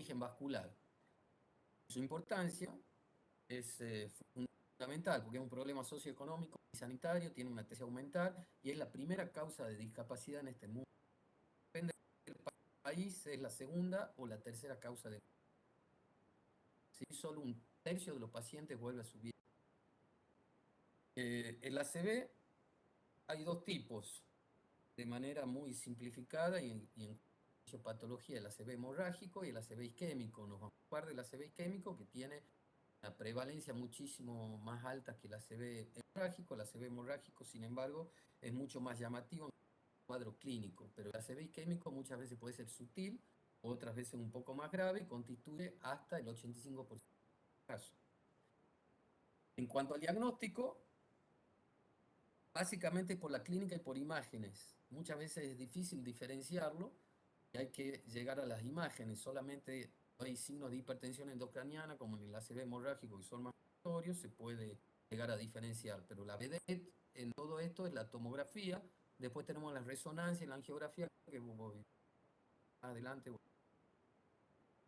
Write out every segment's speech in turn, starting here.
origen vascular. Su importancia es fundamental porque es un problema socioeconómico y sanitario, tiene una tendencia a aumentar y es la primera causa de discapacidad en este mundo. Depende del país, es la segunda o la tercera causa de muerte. ¿Sí? Solo un tercio de los pacientes vuelve a su vida. El ACV hay dos tipos, de manera muy simplificada y en patología, el ACV hemorrágico y el ACV isquémico. Nos vamos a ocupar del ACV isquémico, que tiene una prevalencia muchísimo más alta que el ACV hemorrágico. El ACV hemorrágico, sin embargo, es mucho más llamativo en el cuadro clínico, pero el ACV isquémico muchas veces puede ser sutil, otras veces un poco más grave y constituye hasta el 85% de los casos. En cuanto al diagnóstico, básicamente por la clínica y por imágenes. Muchas veces es difícil diferenciarlo y hay que llegar a las imágenes. Solamente hay signos de hipertensión endocraniana, como en el ACV hemorrágico, que son más notorios, se puede llegar a diferenciar. Pero la vedette en todo esto es la tomografía. Después tenemos la resonancia y la angiografía, que voy más adelante.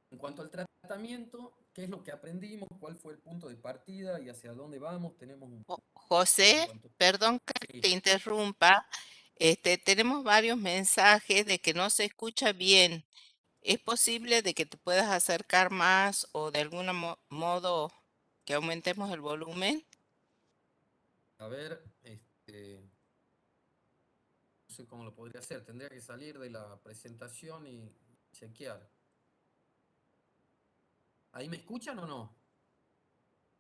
En cuanto al tratamiento, ¿qué es lo que aprendimos? ¿Cuál fue el punto de partida y hacia dónde vamos? Tenemos un en José, cuanto. perdón que te Sí, interrumpa. Tenemos varios mensajes de que no se escucha bien. ¿Es posible de que te puedas acercar más o de algún modo que aumentemos el volumen? a ver, no sé cómo lo podría hacer. Tendría que salir de la presentación y chequear. ¿Ahí me escuchan o no?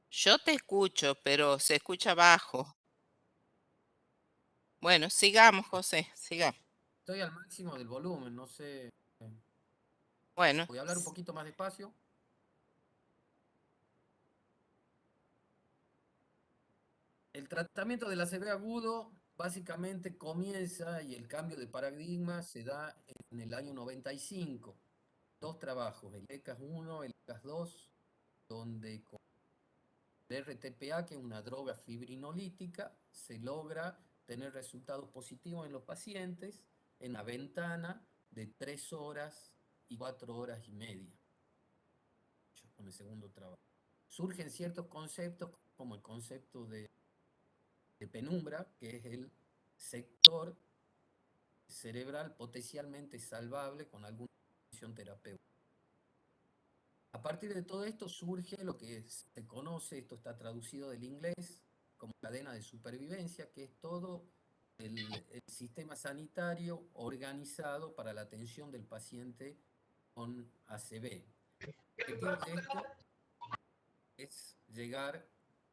Yo te escucho, pero se escucha bajo. Bueno, sigamos, José, sigamos. Estoy al máximo del volumen, no sé. Bueno, Voy a hablar un poquito más despacio. El tratamiento del ACV agudo básicamente comienza y el cambio de paradigma se da en el año 95. Dos trabajos, el ECAS 1, el ECAS 2, donde con el RTPA, que es una droga fibrinolítica, se logra tener resultados positivos en los pacientes en una ventana de 3 horas y 4 horas y media, con el segundo trabajo. Surgen ciertos conceptos como el concepto de penumbra, que es el sector cerebral potencialmente salvable con alguna función terapéutica. A partir de todo esto surge lo que se conoce, esto está traducido del inglés, como cadena de supervivencia, que es todo el sistema sanitario organizado para la atención del paciente con ACV. El objetivo de esto es llegar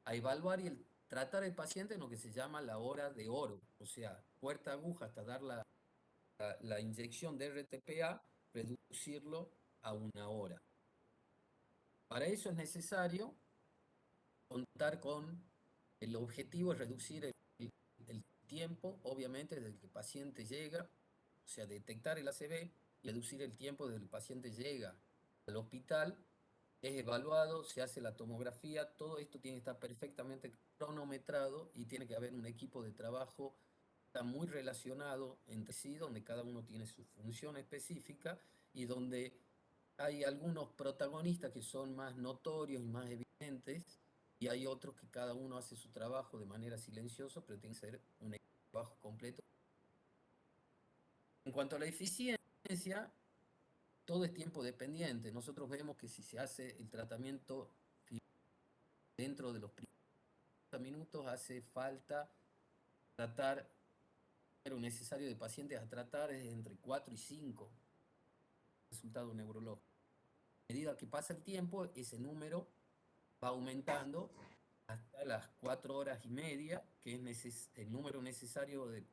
a evaluar y tratar al paciente en lo que se llama la hora de oro, o sea, puerta aguja hasta dar la inyección de RTPA, reducirlo a una hora. Para eso es necesario contar con el objetivo es reducir el tiempo, obviamente, desde que el paciente llega, o sea, detectar el ACV y reducir el tiempo desde que el paciente llega al hospital, es evaluado, se hace la tomografía, todo esto tiene que estar perfectamente cronometrado y tiene que haber un equipo de trabajo que está muy relacionado entre sí, donde cada uno tiene su función específica y donde hay algunos protagonistas que son más notorios y más evidentes, y hay otros que cada uno hace su trabajo de manera silenciosa, pero tiene que ser un trabajo completo. En cuanto a la eficiencia, todo es tiempo dependiente. Nosotros vemos que si se hace el tratamiento dentro de los primeros minutos, hace falta tratar, lo necesario de pacientes a tratar es entre 4 y 5 resultados neurológicos. A medida que pasa el tiempo, ese número va aumentando hasta las 4 horas y media, que es el número necesario de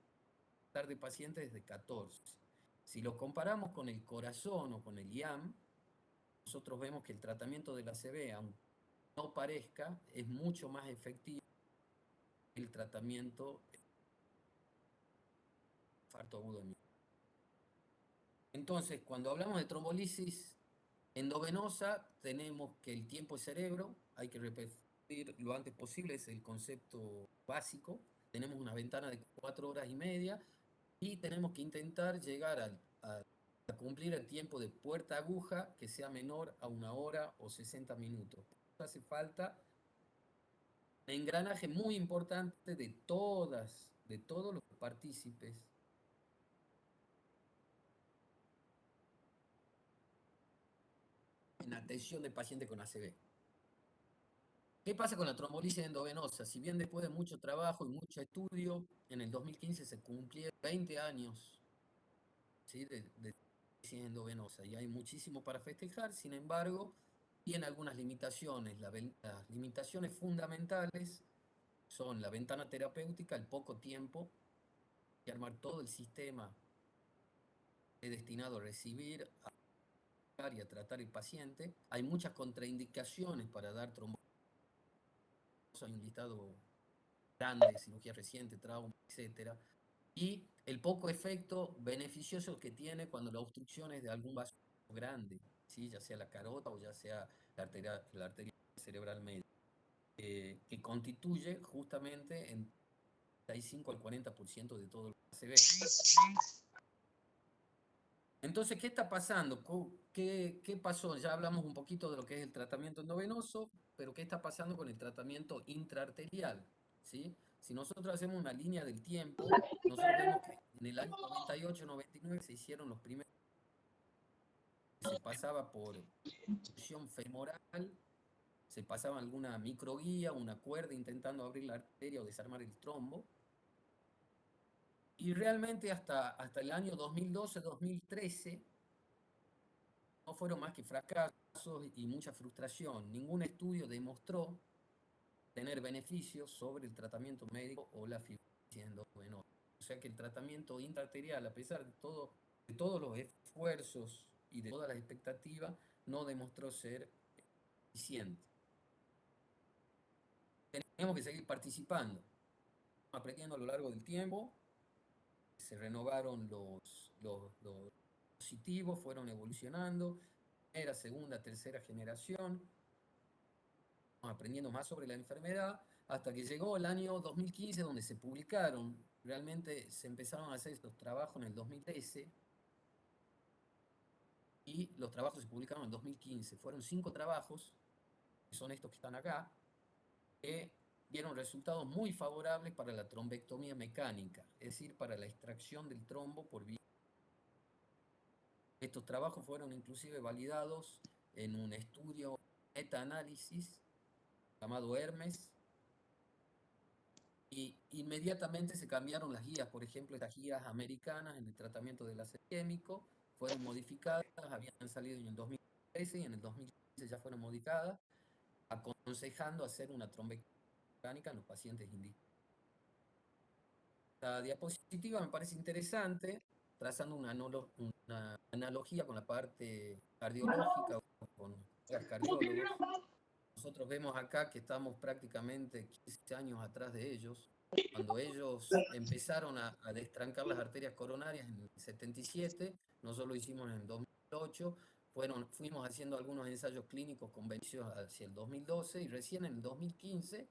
tratar de pacientes es de 14. Si lo comparamos con el corazón o con el IAM, nosotros vemos que el tratamiento de la ACV, aunque no parezca, es mucho más efectivo que el tratamiento de infarto agudo de miocardio. Entonces, cuando hablamos de trombolisis endovenosa, tenemos que el tiempo es cerebro, hay que repetir lo antes posible, es el concepto básico. Tenemos una ventana de 4 horas y media y tenemos que intentar llegar al cumplir el tiempo de puerta aguja que sea menor a 1 hora o 60 minutos. Hace falta un engranaje muy importante de todos los partícipes en atención del paciente con ACV. ¿Qué pasa con la trombolisis endovenosa? Si bien después de mucho trabajo y mucho estudio, en el 2015 se cumplieron 20 años, ¿sí?, de trombolisis endovenosa y hay muchísimo para festejar. Sin embargo, tiene algunas limitaciones. Las limitaciones fundamentales son la ventana terapéutica, el poco tiempo, y armar todo el sistema destinado a recibir, a tratar y a tratar el paciente. Hay muchas contraindicaciones para dar trombosis, hay un listado grande, cirugía reciente, trauma, etcétera. Y el poco efecto beneficioso que tiene cuando la obstrucción es de algún vaso grande, ¿sí?, ya sea la carota o ya sea la arteria cerebral media, que constituye justamente en 35 al 40% de todo lo que se ve. Entonces, ¿qué está pasando? ¿Qué pasó? Ya hablamos un poquito de lo que es el tratamiento endovenoso, pero ¿qué está pasando con el tratamiento intraarterial? ¿Sí? Si nosotros hacemos una línea del tiempo, nosotros vemos que en el año 98-99 se hicieron los primeros, se pasaba por punción femoral, se pasaba alguna microguía, una cuerda intentando abrir la arteria o desarmar el trombo, y realmente hasta el año 2012-2013 no fueron más que fracasos y mucha frustración. Ningún estudio demostró tener beneficios sobre el tratamiento médico o la fibrosis endovenosa. O sea que el tratamiento intraarterial, a pesar de todos los esfuerzos y de todas las expectativas, no demostró ser eficiente. Tenemos que seguir participando, aprendiendo a lo largo del tiempo. Se renovaron los dispositivos, fueron evolucionando, primera, segunda, tercera generación, aprendiendo más sobre la enfermedad, hasta que llegó el año 2015, donde se publicaron, realmente se empezaron a hacer estos trabajos en el 2013, y los trabajos se publicaron en el 2015. Fueron 5 trabajos, que son estos que están acá, que dieron resultados muy favorables para la trombectomía mecánica, es decir, para la extracción del trombo por vía. Estos trabajos fueron inclusive validados en un estudio meta-análisis llamado Hermes, y inmediatamente se cambiaron las guías. Por ejemplo, las guías americanas en el tratamiento del láser químico fueron modificadas, habían salido en el 2013 y en el 2015 ya fueron modificadas, aconsejando hacer una trombectomía mecánica en los pacientes indígenas. La diapositiva me parece interesante, trazando una analogía con la parte cardiológica, con los cardiólogos. Nosotros vemos acá que estamos prácticamente 15 años atrás de ellos. Cuando ellos empezaron a destrancar las arterias coronarias en el 77, nosotros lo hicimos en el 2008, fuimos haciendo algunos ensayos clínicos con beneficios hacia el 2012, y recién en el 2015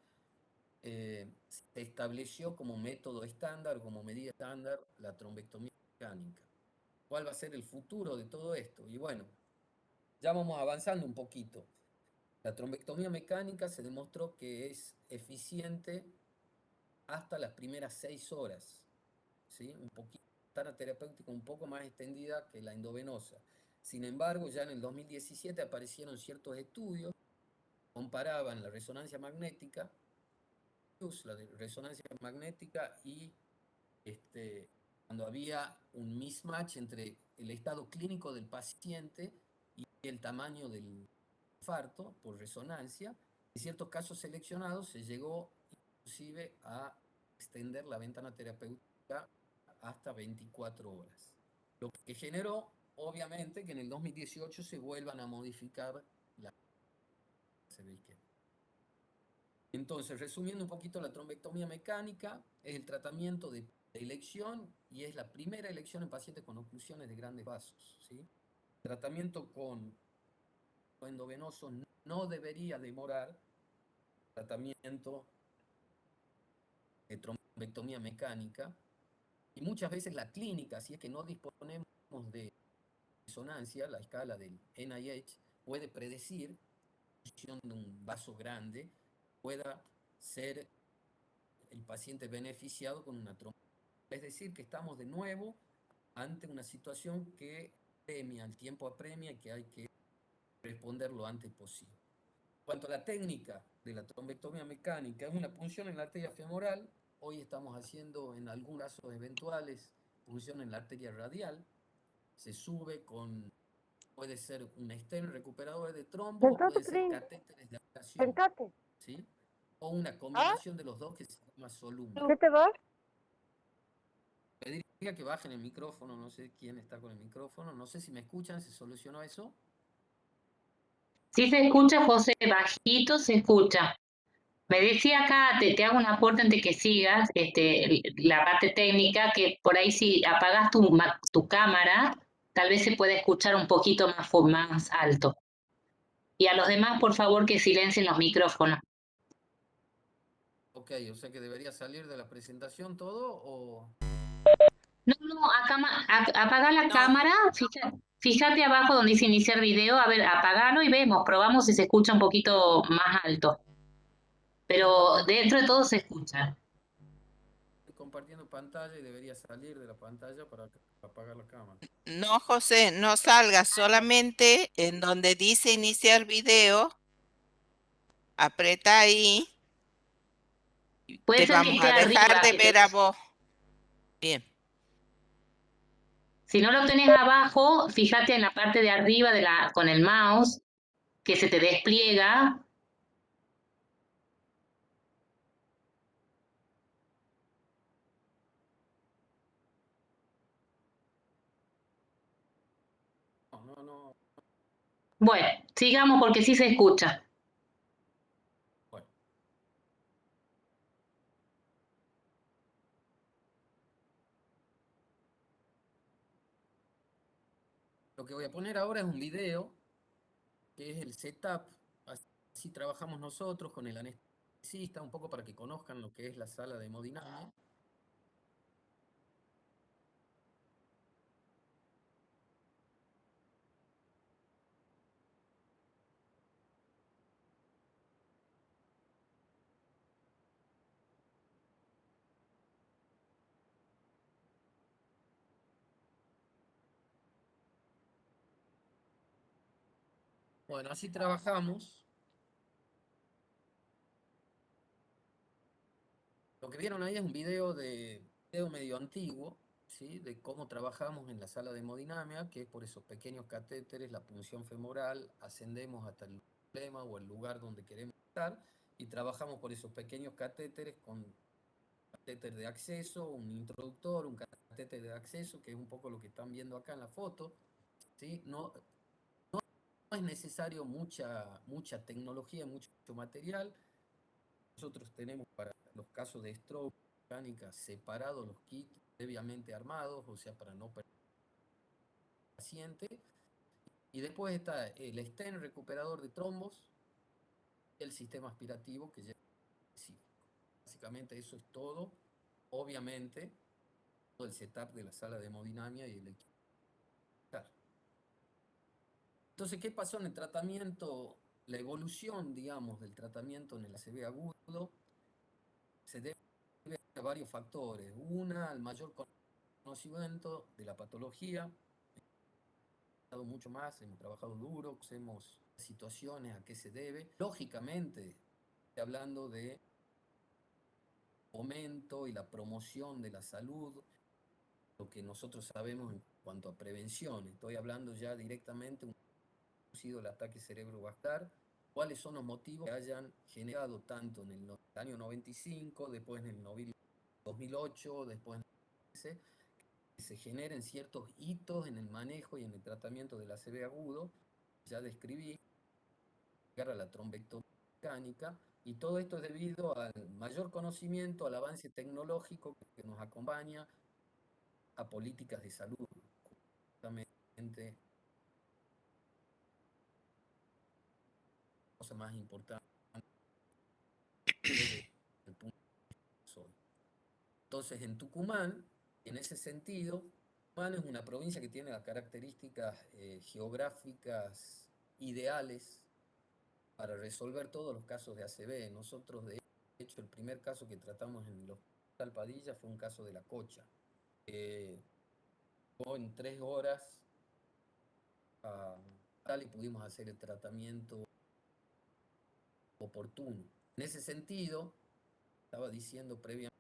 se estableció como método estándar, como medida estándar, la trombectomía mecánica. ¿Cuál va a ser el futuro de todo esto? Y bueno, ya vamos avanzando un poquito. La trombectomía mecánica se demostró que es eficiente hasta las primeras 6 horas, ¿sí? Un poquito, ventana terapéutica un poco más extendida que la endovenosa. Sin embargo, ya en el 2017 aparecieron ciertos estudios, comparaban la resonancia magnética, y cuando había un mismatch entre el estado clínico del paciente y el tamaño del infarto por resonancia. En ciertos casos seleccionados se llegó inclusive a extender la ventana terapéutica hasta 24 horas. Lo que generó, obviamente, que en el 2018 se vuelvan a modificar la CBIQ. Entonces, resumiendo un poquito, la trombectomía mecánica es el tratamiento de elección y es la primera elección en pacientes con oclusiones de grandes vasos, ¿sí? El tratamiento con endovenoso no debería demorar tratamiento de trombectomía mecánica, y muchas veces la clínica, si es que no disponemos de resonancia, la escala del NIH, puede predecir la función de un vaso grande, pueda ser el paciente beneficiado con una trombosis. Es decir, que estamos de nuevo ante una situación que premia, el tiempo apremia y que hay que responder lo antes posible. En cuanto a la técnica de la trombectomía mecánica, es una punción en la arteria femoral. Hoy estamos haciendo en algunos casos eventuales punción en la arteria radial. Se sube con, puede ser un stent recuperador de trombo o Sentate, pueden ser Pri. catéteres de aspiración, Sentate. ¿sí? O una ¿Ah? combinación de los dos que se llama Soluna. ¿Qué te vas? Pediría que bajen el micrófono, no sé quién está con el micrófono, no sé si me escuchan, ¿se solucionó eso? Sí se escucha, José, bajito se escucha. Me decía acá, te hago un aporte antes que sigas, la parte técnica, que por ahí si apagas tu cámara, tal vez se pueda escuchar un poquito más alto. Y a los demás, por favor, que silencien los micrófonos. Ok, o sea que debería salir de la presentación todo o... No, apaga la No, cámara, fíjate abajo donde dice iniciar video, a ver, apagalo y vemos, probamos si se escucha un poquito más alto. Pero dentro de todo se escucha. Estoy compartiendo pantalla y debería salir de la pantalla para apagar la cámara. no, José, no salgas, solamente en donde dice iniciar video, aprieta ahí y Puede te ser que vamos esté a dejar arriba, de ver a vos. Bien. si no lo tenés abajo, fíjate en la parte de arriba con el mouse, que se te despliega. No. Bueno, sigamos porque sí se escucha. Bueno. Lo que voy a poner ahora es un video, que es el setup, así trabajamos nosotros con el anestesista, un poco para que conozcan lo que es la sala de hemodinamia. Bueno, así trabajamos. Lo que vieron ahí es un video medio antiguo, ¿sí? De cómo trabajamos en la sala de hemodinamia, que es por esos pequeños catéteres, la punción femoral, ascendemos hasta el problema o el lugar donde queremos estar y trabajamos por esos pequeños catéteres con catéter de acceso, un introductor, un catéter de acceso, que es un poco lo que están viendo acá en la foto, ¿sí? No es necesario mucha tecnología, mucho material. Nosotros tenemos para los casos de stroke mecánica separados los kits previamente armados, o sea, para no perder al paciente. Y después está el stent recuperador de trombos y el sistema aspirativo que ya es específico. Básicamente eso es todo. Obviamente, todo el setup de la sala de hemodinamia y el equipo. Entonces, ¿qué pasó en el tratamiento? La evolución, digamos, del tratamiento en el ACV agudo se debe a varios factores. Una, al mayor conocimiento de la patología. Hemos trabajado mucho más, hemos trabajado duro, conocemos situaciones, a qué se debe. Lógicamente, hablando de fomento y la promoción de la salud, lo que nosotros sabemos en cuanto a prevención. Estoy hablando ya directamente de el ataque cerebrovascular, cuáles son los motivos que hayan generado tanto en el año 95, después en el 2008, después en el 2015, que se generen ciertos hitos en el manejo y en el tratamiento del ACV agudo, ya describí, llegar a la trombectomía mecánica, y todo esto es debido al mayor conocimiento, al avance tecnológico que nos acompaña a políticas de salud, justamente cosa más importante desde el punto de vista. Entonces, en Tucumán, en ese sentido, Tucumán es una provincia que tiene las características geográficas ideales para resolver todos los casos de ACV. Nosotros, de hecho, el primer caso que tratamos en el Hospital Padilla fue un caso de la cocha. En 3 horas y pudimos hacer el tratamiento oportuno. En ese sentido, estaba diciendo previamente,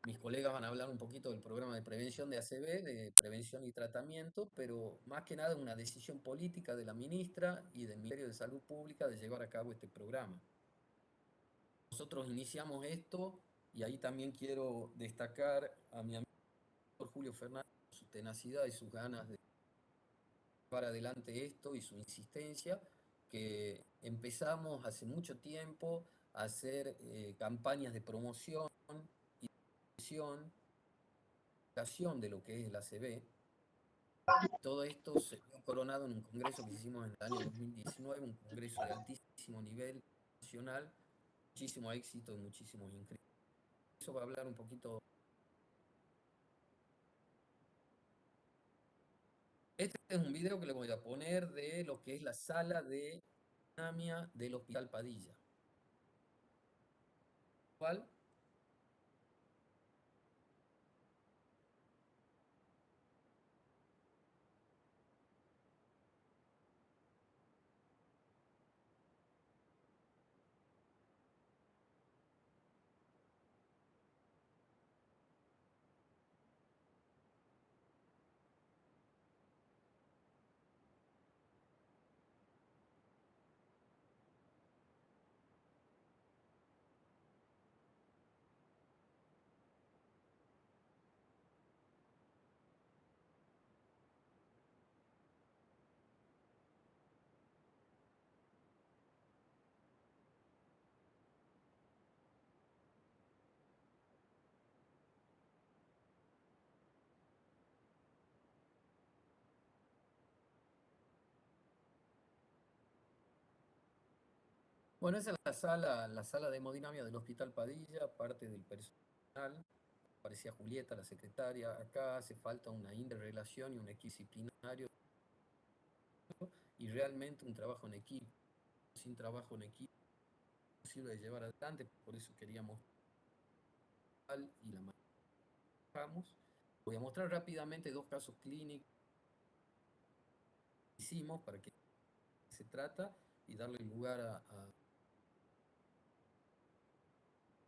mis colegas van a hablar un poquito del programa de prevención de ACV, de prevención y tratamiento, pero más que nada una decisión política de la ministra y del Ministerio de Salud Pública de llevar a cabo este programa. Nosotros iniciamos esto y ahí también quiero destacar a mi amigo Julio Fernández, su tenacidad y sus ganas de llevar adelante esto y su insistencia, que empezamos hace mucho tiempo a hacer campañas de promoción y educación de lo que es el ACV. Todo esto se vio coronado en un congreso que hicimos en el año 2019, un congreso de altísimo nivel nacional, muchísimo éxito y muchísimos inscritos. Eso va a hablar un poquito. Este es un video que le voy a poner de lo que es la sala de hemodinamia del Hospital Padilla. ¿Cuál? Bueno, esa es la sala de hemodinamia del Hospital Padilla, parte del personal. Parecía Julieta, la secretaria. Acá hace falta una interrelación y un equipo disciplinario y realmente un trabajo en equipo. Sin trabajo en equipo es imposible de llevar adelante, por eso queríamos y la manejamos. Voy a mostrar rápidamente 2 casos clínicos que hicimos para que se trata y darle lugar a...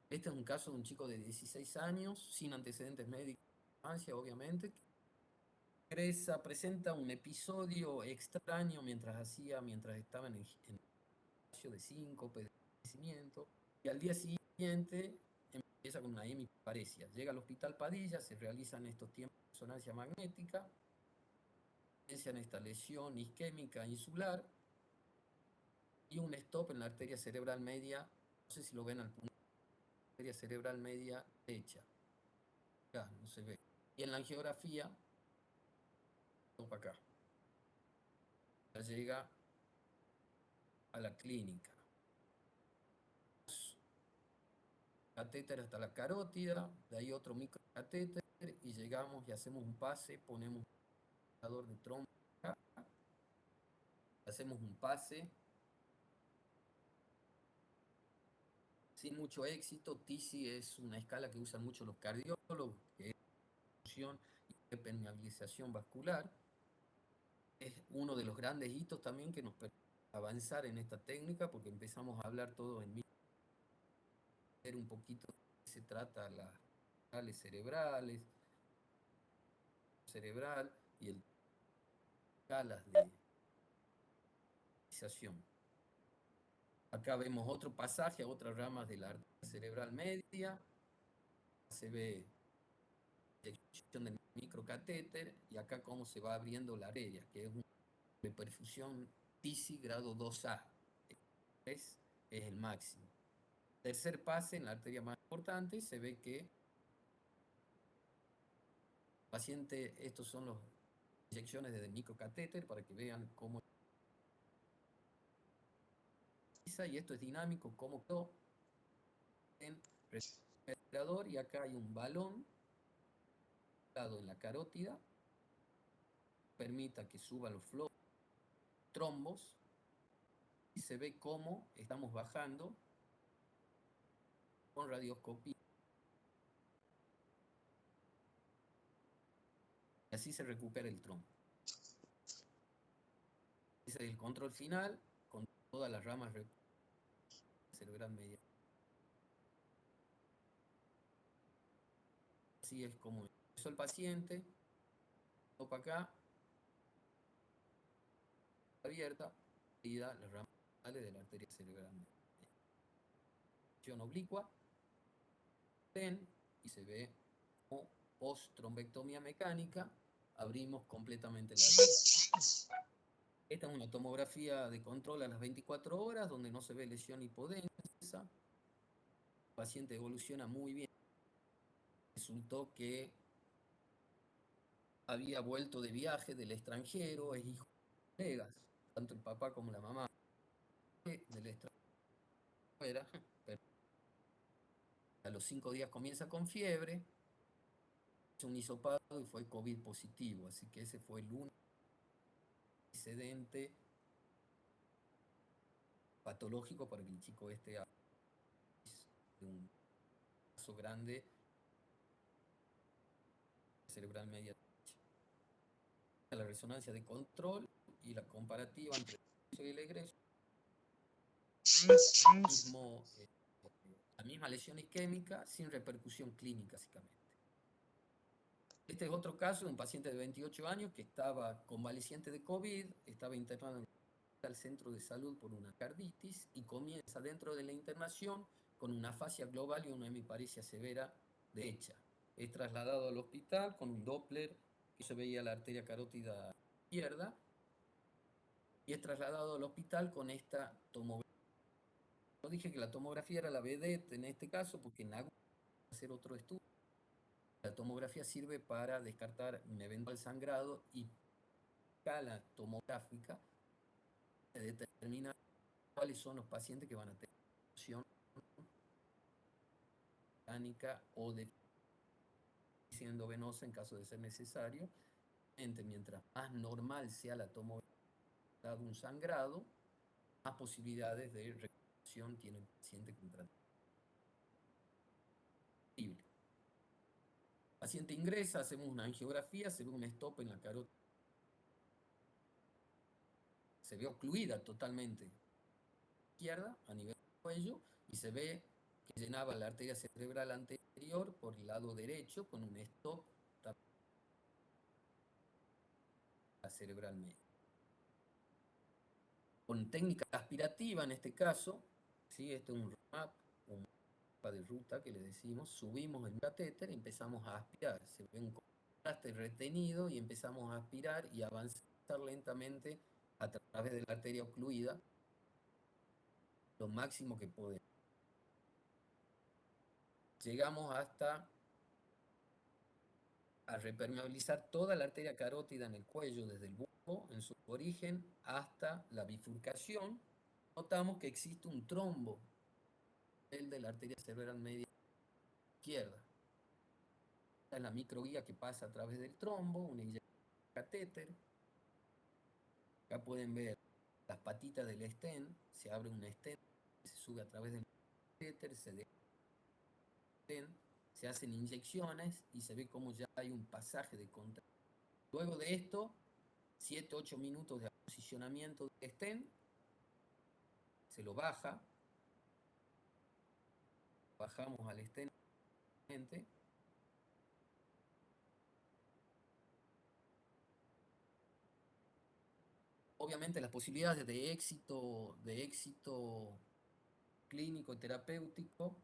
Este es un caso de un chico de 16 años, sin antecedentes médicos, obviamente, presenta un episodio extraño mientras estaba en el gimnasio de síncope, de padecimiento, y al día siguiente empieza con una hemiparesia. Llega al Hospital Padilla, se realizan estos tiempos de resonancia magnética, evidencian esta lesión isquémica insular y un stop en la arteria cerebral media, no sé si lo ven al punto, arteria cerebral media derecha, acá no se ve. Y en la angiografía, topa acá, ya llega a la clínica. Catéter hasta la carótida, de ahí otro microcatéter y llegamos y hacemos un pase, ponemos un indicador de trombo acá, hacemos un pase sin mucho éxito. TISI es una escala que usan mucho los cardiólogos, que es función y permeabilización vascular. Es uno de los grandes hitos también que nos permite avanzar en esta técnica, porque empezamos a hablar todo en ver un poquito de qué se trata las escalas cerebrales, cerebral y el escalas de utilización. Acá vemos otro pasaje a otras ramas de la arteria cerebral media. Se ve inyección del microcatéter y acá cómo se va abriendo la arteria, que es una perfusión TISI grado 2A. Es el máximo. Tercer pase en la arteria más importante, se ve que el paciente, estos son las inyecciones desde el microcatéter para que vean cómo y esto es dinámico, cómo quedó en respirador y acá hay un balón en la carótida, permita que suban los flujos, trombos, y se ve cómo estamos bajando con radioscopía. Y así se recupera el trombo. Ese es el control final con todas las ramas cerebral media. Así es como empezó el paciente, topa acá, abierta, y da las ramas de la arteria cerebral media. Oblicua, y se ve como post-trombectomía mecánica, abrimos completamente la arteria. Esta es una tomografía de control a las 24 horas, donde no se ve lesión hipodensa. El paciente evoluciona muy bien. Resultó que había vuelto de viaje del extranjero, es hijo de colegas, tanto el papá como la mamá del extranjero. Pero a los 5 días comienza con fiebre, hizo un hisopado y fue COVID positivo, así que ese fue el único antecedente patológico para que el chico de un caso grande cerebral media. La resonancia de control y la comparativa entre el ingreso y el egreso, la misma lesión isquémica sin repercusión clínica, básicamente. Este es otro caso de un paciente de 28 años que estaba convaleciente de COVID, estaba internado en el centro de salud por una carditis y comienza dentro de la internación con una afasia global y una hemiparesia severa derecha. Es trasladado al hospital con un Doppler que se veía la arteria carótida izquierda y es trasladado al hospital con esta tomografía. Yo dije que la tomografía era la vedette en este caso porque en hacer otro estudio. La tomografía sirve para descartar un eventual sangrado y escala tomográfica determina cuáles son los pacientes que van a tener función mecánica o deficiencia venosa en caso de ser necesario. Mientras más normal sea la tomografía de un sangrado, más posibilidades de recuperación tiene el paciente con tratamiento. El paciente ingresa, hacemos una angiografía, se ve un stop en la carótida, se ve ocluida totalmente izquierda a nivel del cuello y se ve que llenaba la arteria cerebral anterior por el lado derecho con un stop cerebral media. Con técnica aspirativa en este caso, ¿sí? Este es un mapa de ruta que le decimos, subimos el catéter y empezamos a aspirar. Se ve un contraste retenido y empezamos a aspirar y avanzar lentamente a través de la arteria ocluida lo máximo que podemos. Llegamos hasta a repermeabilizar toda la arteria carótida en el cuello, desde el bulbo, en su origen, hasta la bifurcación. Notamos que existe un trombo, el de la arteria cerebral media izquierda. Esta es la microguía que pasa a través del trombo, una inyección de catéter. Acá pueden ver las patitas del stent, se abre un stent, se sube a través del catéter, se deja el stent, se hacen inyecciones y se ve cómo ya hay un pasaje de contraste. Luego de esto, 7-8 minutos de posicionamiento del stent, se lo baja, bajamos al stent, obviamente las posibilidades de éxito clínico y terapéutico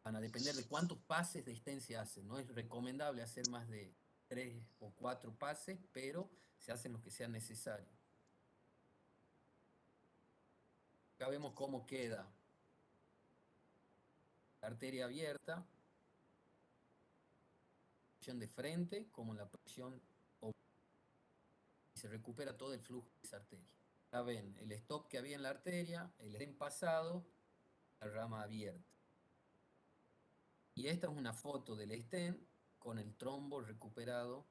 van a depender de cuántos pases de stent se hacen. No es recomendable hacer más de 3 o 4 pases, pero se hacen los que sean necesarios. Acá vemos cómo queda la arteria abierta, de frente, como en la presión, y se recupera todo el flujo de esa arteria. Ya ven el stop que había en la arteria, el stent pasado, la rama abierta. Y esta es una foto del stent con el trombo recuperado.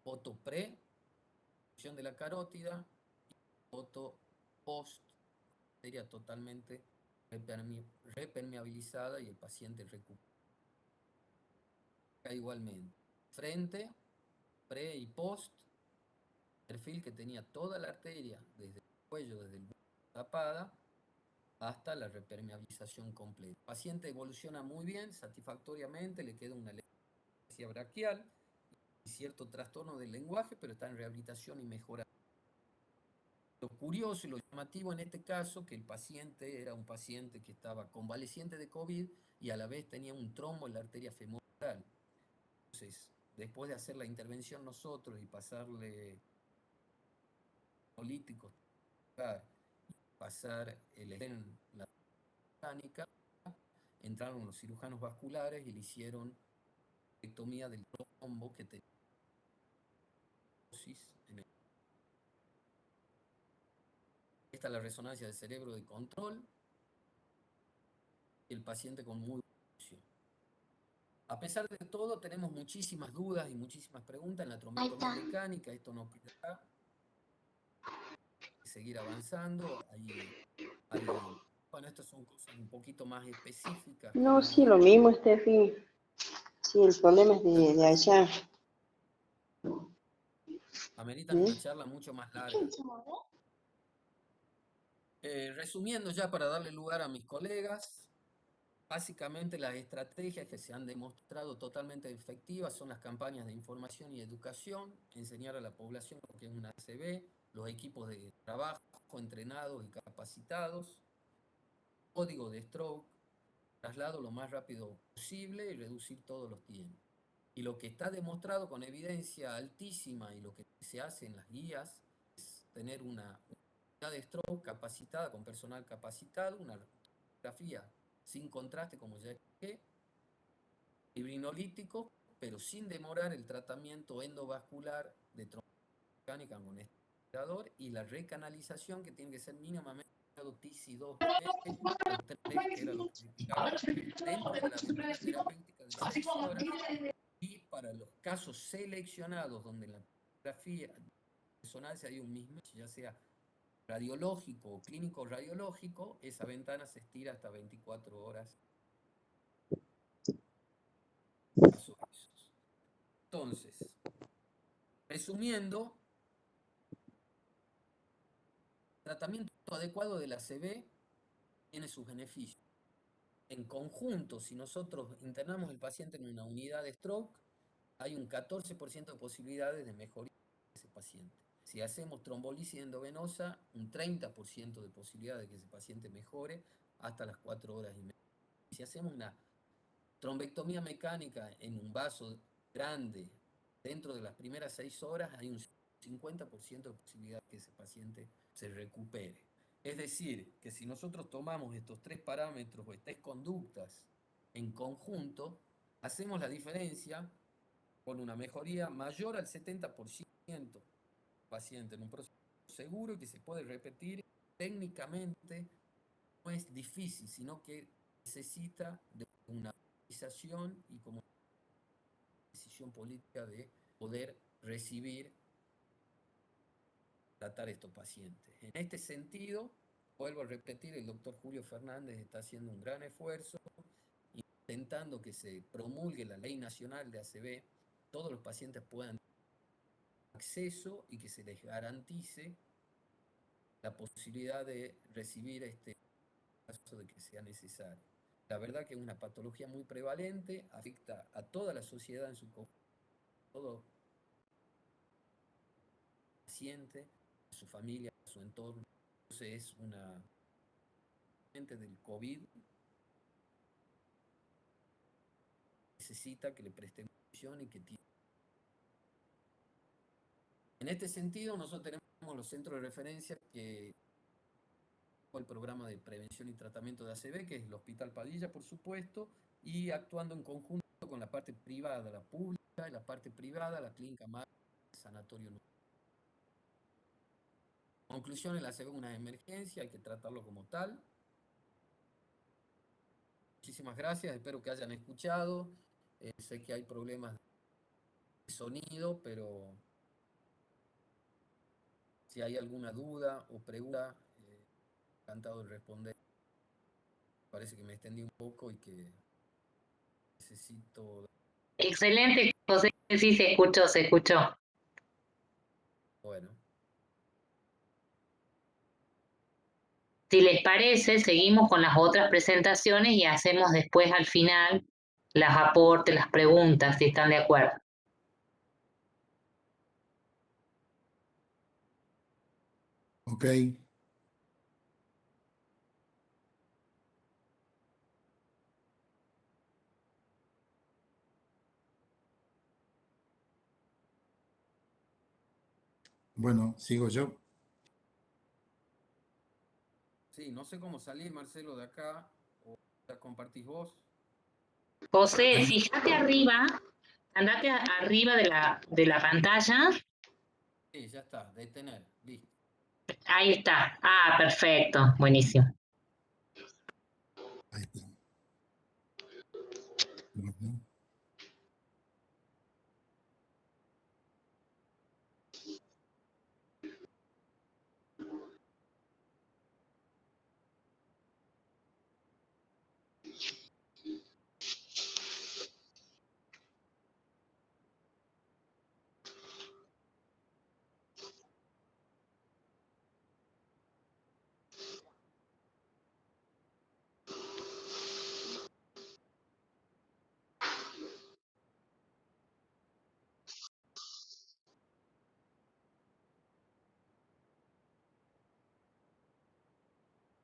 Foto pre, función de la carótida, y foto post, sería totalmente repermeabilizada y el paciente recupera. Igualmente, frente, pre y post, perfil que tenía toda la arteria, desde el cuello, desde el busto tapada, hasta la repermeabilización completa. El paciente evoluciona muy bien, satisfactoriamente, le queda una lesión braquial y cierto trastorno del lenguaje, pero está en rehabilitación y mejora. Lo curioso y lo llamativo en este caso, que el paciente era un paciente que estaba convaleciente de COVID y a la vez tenía un trombo en la arteria femoral. Entonces, después de hacer la intervención nosotros y pasarle políticos, pasar en la mecánica, entraron los cirujanos vasculares y le hicieron ectomía del trombo que tenía en el. Esta es la resonancia del cerebro de control, y el paciente con muy buena función. A pesar de todo, tenemos muchísimas dudas y muchísimas preguntas en la trombectomía mecánica. Esto nos quedará seguir avanzando. Bueno, estas son cosas un poquito más específicas que No, sí, vamos lo mismo, Steffi. Sí, el problema es de allá. ameritan una charla mucho más larga. Resumiendo ya para darle lugar a mis colegas, básicamente las estrategias que se han demostrado totalmente efectivas son las campañas de información y educación, enseñar a la población lo que es una ACV, los equipos de trabajo entrenados y capacitados, código de stroke, traslado lo más rápido posible y reducir todos los tiempos. Y lo que está demostrado con evidencia altísima y lo que se hace en las guías es tener una unidad de stroke capacitada con personal capacitado, una radiografía sin contraste como ya expliqué, fibrinolítico, pero sin demorar el tratamiento endovascular de trombectomía mecánica con este respirador y la recanalización que tiene que ser mínimamente TC2B o 3, que era lo que explicaba antes, dentro de la ventana terapéutica de 6 horas. Y para los casos seleccionados donde en la tomografía de resonancia hay un mismatch, ya sea radiológico o clínico radiológico, esa ventana se estira hasta 24 horas. Entonces, resumiendo, el tratamiento adecuado de la ACV tiene sus beneficios. En conjunto, si nosotros internamos el paciente en una unidad de stroke, hay un 14% de posibilidades de mejoría de ese paciente. Si hacemos trombolisis endovenosa, un 30% de posibilidad de que ese paciente mejore hasta las 4 horas y media. Si hacemos una trombectomía mecánica en un vaso grande dentro de las primeras 6 horas, hay un 50% de posibilidad de que ese paciente se recupere. Es decir, que si nosotros tomamos estos 3 parámetros o 3 conductas en conjunto, hacemos la diferencia con una mejoría mayor al 70% paciente en un proceso seguro que se puede repetir técnicamente. No es difícil, sino que necesita de una organización y como decisión política de poder recibir, tratar a estos pacientes. En este sentido, vuelvo a repetir, el doctor Julio Fernández está haciendo un gran esfuerzo intentando que se promulgue la ley nacional de ACV, todos los pacientes puedan tener acceso y que se les garantice la posibilidad de recibir este caso de que sea necesario. La verdad que es una patología muy prevalente, afecta a toda la sociedad en su conjunto, todo paciente, a su familia, a su entorno. Entonces es una del COVID necesita que le prestemos atención y que tiene. En este sentido, nosotros tenemos los centros de referencia que el programa de prevención y tratamiento de ACV, que es el Hospital Padilla, por supuesto, y actuando en conjunto con la parte privada, la pública, y la parte privada, la clínica más, el sanatorio. Conclusión, el ACV es una emergencia, hay que tratarlo como tal. Muchísimas gracias, espero que hayan escuchado. Sé que hay problemas de sonido, pero si hay alguna duda o pregunta, encantado de responder. Parece que me extendí un poco y que necesito, Excelente, José, sí se escuchó, se escuchó. bueno, Si les parece, seguimos con las otras presentaciones y hacemos después al final las aportes, las preguntas, si están de acuerdo. Ok. Bueno, sigo yo. sí, no sé cómo salir, Marcelo, de acá, o la compartís vos. José, Ahí, fíjate arriba, andate arriba de la pantalla. Sí, ya está, detener, listo. Ahí está. Ah, perfecto, buenísimo. ahí está. Ujú.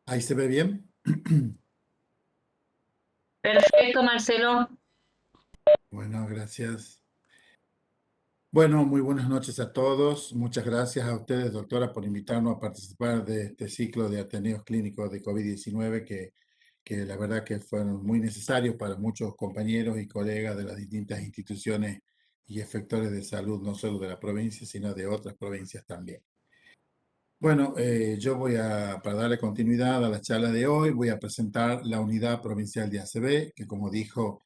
Ahí se ve bien. Perfecto, Marcelo. Bueno, gracias. Bueno, muy buenas noches a todos. Muchas gracias a ustedes, doctora, por invitarnos a participar de este ciclo de Ateneos Clínicos de COVID-19 que la verdad que fueron muy necesarios para muchos compañeros y colegas de las distintas instituciones y efectores de salud, no solo de la provincia, sino de otras provincias también. Bueno, yo para darle continuidad a la charla de hoy, voy a presentar la unidad provincial de ACB, que como dijo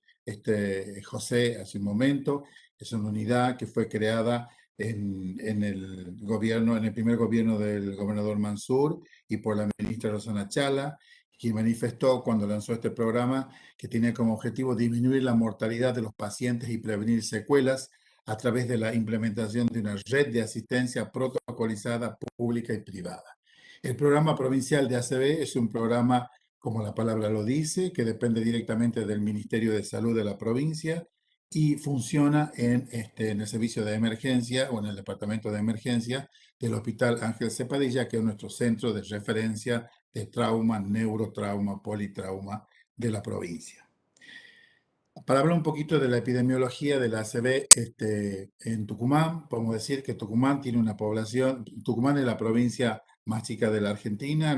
José hace un momento, es una unidad que fue creada en el gobierno, en el primer gobierno del gobernador Mansur y por la ministra Rosana Chala, quien manifestó cuando lanzó este programa que tenía como objetivo disminuir la mortalidad de los pacientes y prevenir secuelas a través de la implementación de una red de asistencia protocolizada pública y privada. El programa provincial de ACB es un programa, como la palabra lo dice, que depende directamente del Ministerio de Salud de la provincia y funciona en el servicio de emergencia o en el departamento de emergencia del Hospital Ángel Cepadilla, que es nuestro centro de referencia de trauma, neurotrauma, politrauma de la provincia. Para hablar un poquito de la epidemiología de la ACV en Tucumán, podemos decir que Tucumán tiene una población, Tucumán es la provincia más chica de la Argentina,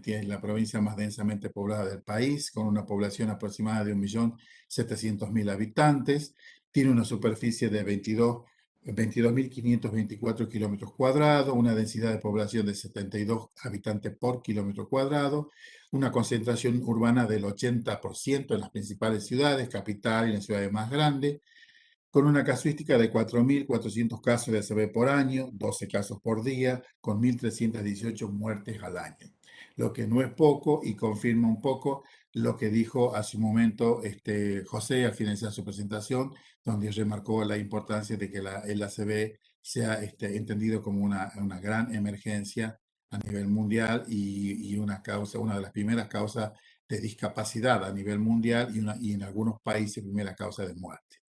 es la provincia más densamente poblada del país, con una población aproximada de 1.700.000 habitantes, tiene una superficie de 22.524 kilómetros cuadrados, una densidad de población de 72 habitantes por kilómetro cuadrado, una concentración urbana del 80% en las principales ciudades, capital y en las ciudades más grandes, con una casuística de 4.400 casos de ACV por año, 12 casos por día, con 1.318 muertes al año. Lo que no es poco y confirma un poco lo que dijo hace un momento José al finalizar su presentación, donde remarcó la importancia de que el ACV sea entendido como una gran emergencia a nivel mundial y una de las primeras causas de discapacidad a nivel mundial y en algunos países primera causa de muerte.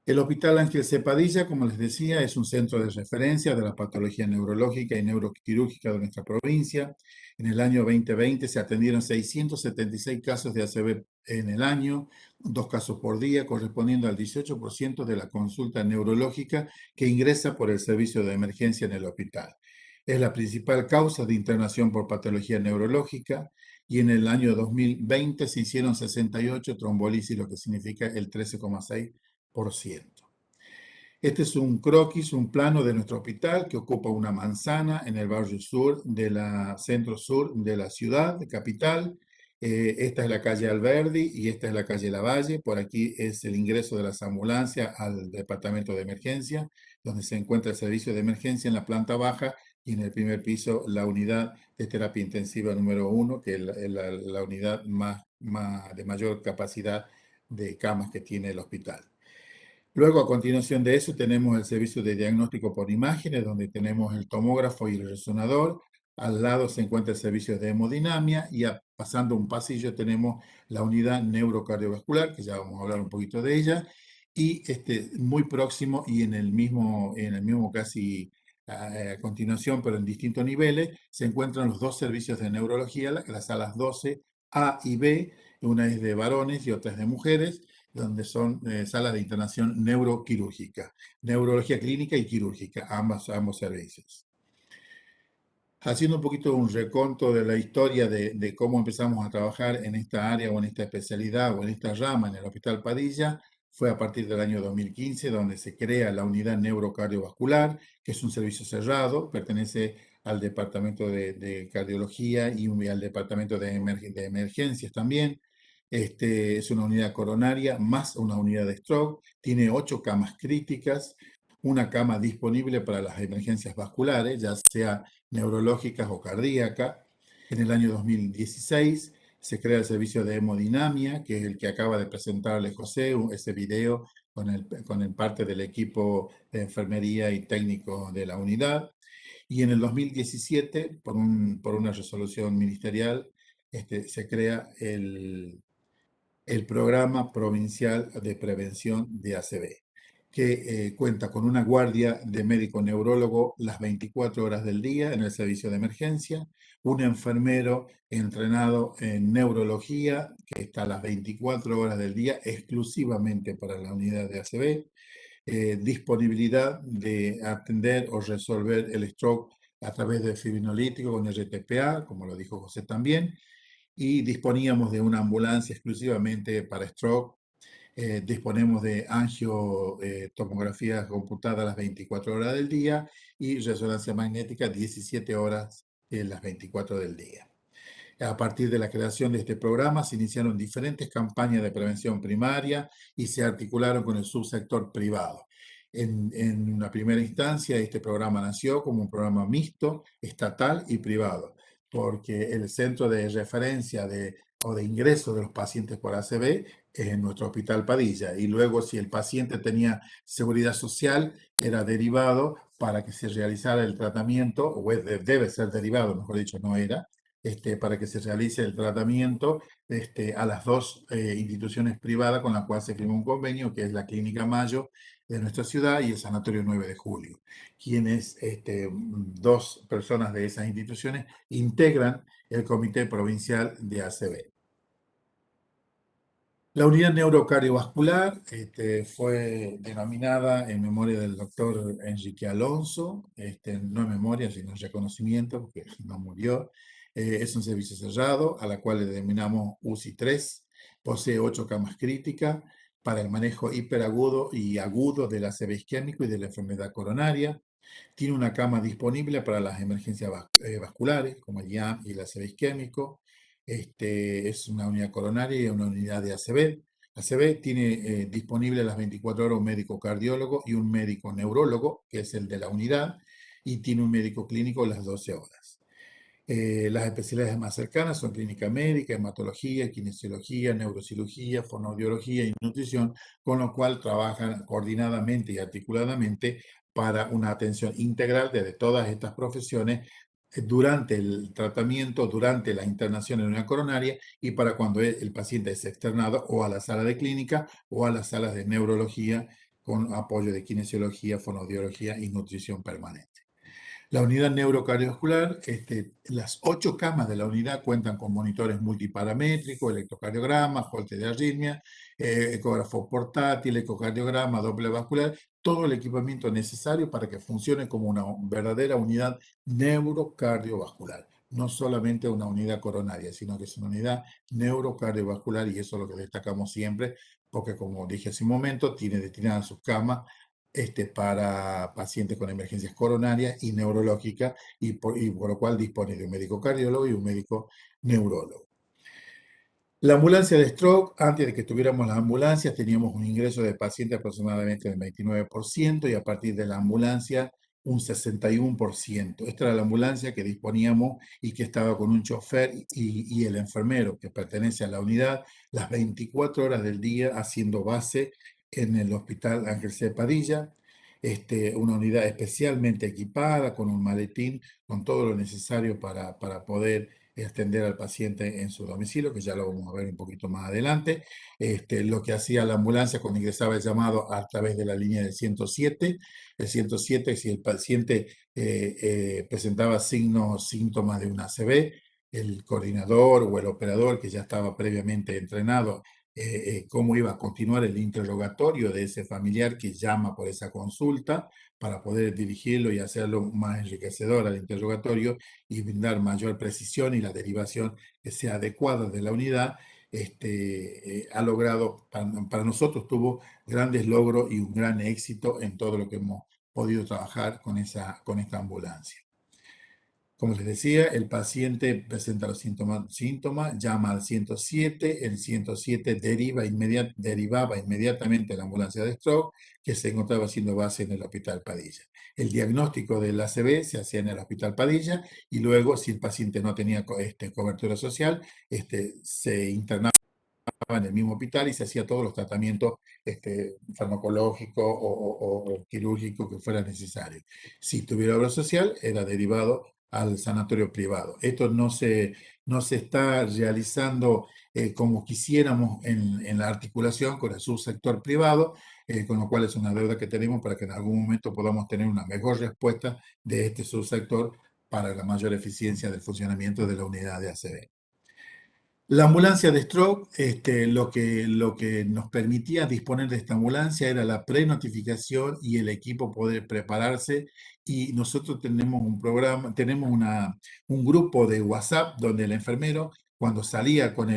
El Hospital Ángel Cepadilla, como les decía, es un centro de referencia de la patología neurológica y neuroquirúrgica de nuestra provincia. En el año 2020 se atendieron 676 casos de ACV en el año, 2 casos por día, correspondiendo al 18% de la consulta neurológica que ingresa por el servicio de emergencia en el hospital. Es la principal causa de internación por patología neurológica y en el año 2020 se hicieron 68 trombolisis, lo que significa el 13,6%. Este es un croquis, un plano de nuestro hospital que ocupa una manzana en el barrio sur centro sur de la ciudad, de capital. Esta es la calle Alberdi y esta es la calle Lavalle. Por aquí es el ingreso de las ambulancias al departamento de emergencia, donde se encuentra el servicio de emergencia en la planta baja y en el primer piso la unidad de terapia intensiva número 1, que es la unidad de mayor capacidad de camas que tiene el hospital. Luego, a continuación de eso, tenemos el servicio de diagnóstico por imágenes, donde tenemos el tomógrafo y el resonador. Al lado se encuentra el servicio de hemodinamia y pasando un pasillo tenemos la unidad neurocardiovascular, que ya vamos a hablar un poquito de ella. Y muy próximo y en el mismo casi a continuación, pero en distintos niveles, se encuentran los dos servicios de neurología, las salas 12A y B. Una es de varones y otra es de mujeres, donde son salas de internación neuroquirúrgica, neurología clínica y quirúrgica, ambos servicios. Haciendo un poquito un reconto de la historia de cómo empezamos a trabajar en esta área o en esta especialidad o en esta rama en el Hospital Padilla, fue a partir del año 2015 donde se crea la unidad neurocardiovascular, que es un servicio cerrado, pertenece al departamento de cardiología y al departamento de emergencias también. Es una unidad coronaria más una unidad de stroke, tiene 8 camas críticas, una cama disponible para las emergencias vasculares, ya sea neurológicas o cardíacas. En el año 2016 se crea el servicio de hemodinamia, que es el que acaba de presentarle José, ese video con el parte del equipo de enfermería y técnico de la unidad. Y en el 2017, por una resolución ministerial, se crea el Programa Provincial de Prevención de ACV, que cuenta con una guardia de médico neurólogo las 24 horas del día en el servicio de emergencia, un enfermero entrenado en neurología que está las 24 horas del día exclusivamente para la unidad de ACV, disponibilidad de atender o resolver el stroke a través de fibrinolítico con RTPA, como lo dijo José también, y disponíamos de una ambulancia exclusivamente para stroke. Disponemos de angiotomografía computada las 24 horas del día y resonancia magnética 17 horas las 24 del día. A partir de la creación de este programa se iniciaron diferentes campañas de prevención primaria y se articularon con el subsector privado. En una primera instancia, este programa nació como un programa mixto, estatal y privado, porque el centro de referencia o de ingreso de los pacientes por ACV es en nuestro Hospital Padilla. Y luego, si el paciente tenía seguridad social, era derivado para que se realizara el tratamiento, o debe ser derivado, mejor dicho, no era, para que se realice el tratamiento a las dos instituciones privadas con las cuales se firmó un convenio, que es la Clínica Mayo de nuestra ciudad y el Sanatorio 9 de Julio, quienes dos personas de esas instituciones integran el Comité Provincial de ACV. La unidad neurocardiovascular fue denominada en memoria del doctor Enrique Alonso, no en memoria, sino en reconocimiento, porque no murió. Es un servicio cerrado, a la cual le denominamos UCI 3, posee 8 camas críticas para el manejo hiperagudo y agudo del ACV isquémico y de la enfermedad coronaria. Tiene una cama disponible para las emergencias vasculares, como el IAM y el ACV isquémico. Es una unidad coronaria y una unidad de ACV. ACV tiene disponible las 24 horas un médico cardiólogo y un médico neurólogo, que es el de la unidad, y tiene un médico clínico las 12 horas. Las especialidades más cercanas son clínica médica, hematología, kinesiología, neurocirugía, fonoaudiología y nutrición, con lo cual trabajan coordinadamente y articuladamente para una atención integral de todas estas profesiones durante el tratamiento, durante la internación en una coronaria y para cuando el paciente es externado o a la sala de clínica o a las salas de neurología con apoyo de kinesiología, fonoaudiología y nutrición permanente. La unidad neurocardiovascular, las 8 camas de la unidad cuentan con monitores multiparamétricos, electrocardiograma, holter de arritmia, ecógrafo portátil, ecocardiograma, doble vascular, todo el equipamiento necesario para que funcione como una verdadera unidad neurocardiovascular. No solamente una unidad coronaria, sino que es una unidad neurocardiovascular y eso es lo que destacamos siempre, porque como dije hace un momento, tiene destinadas sus camas para pacientes con emergencias coronarias y neurológicas y por lo cual dispone de un médico cardiólogo y un médico neurólogo. La ambulancia de stroke, antes de que tuviéramos las ambulancias, teníamos un ingreso de pacientes aproximadamente del 29% y a partir de la ambulancia un 61%. Esta era la ambulancia que disponíamos y que estaba con un chofer y el enfermero que pertenece a la unidad las 24 horas del día haciendo base en el Hospital Ángel C. Padilla. Una unidad especialmente equipada con un maletín, con todo lo necesario para poder atender al paciente en su domicilio, que ya lo vamos a ver un poquito más adelante. Lo que hacía la ambulancia cuando ingresaba el llamado a través de la línea del 107. El 107, si el paciente presentaba signos, síntomas de una ACV, el coordinador o el operador que ya estaba previamente entrenado cómo iba a continuar el interrogatorio de ese familiar que llama por esa consulta para poder dirigirlo y hacerlo más enriquecedor al interrogatorio y brindar mayor precisión y la derivación que sea adecuada de la unidad, ha logrado, para nosotros tuvo grandes logros y un gran éxito en todo lo que hemos podido trabajar con esta ambulancia. Como les decía, el paciente presenta los síntomas, llama al 107, el 107 derivaba inmediatamente a la ambulancia de stroke que se encontraba haciendo base en el Hospital Padilla. El diagnóstico del ACV se hacía en el Hospital Padilla y luego, si el paciente no tenía cobertura social, se internaba en el mismo hospital y se hacía todos los tratamientos farmacológicos o quirúrgicos que fuera necesario. Si tuviera obra social, era derivado al sanatorio privado. Esto no se está realizando como quisiéramos en la articulación con el subsector privado, con lo cual es una deuda que tenemos para que en algún momento podamos tener una mejor respuesta de este subsector para la mayor eficiencia del funcionamiento de la unidad de ACV. La ambulancia de stroke, lo que nos permitía disponer de esta ambulancia era la prenotificación y el equipo poder prepararse. Y nosotros tenemos un programa, tenemos un grupo de WhatsApp donde el enfermero, cuando salía con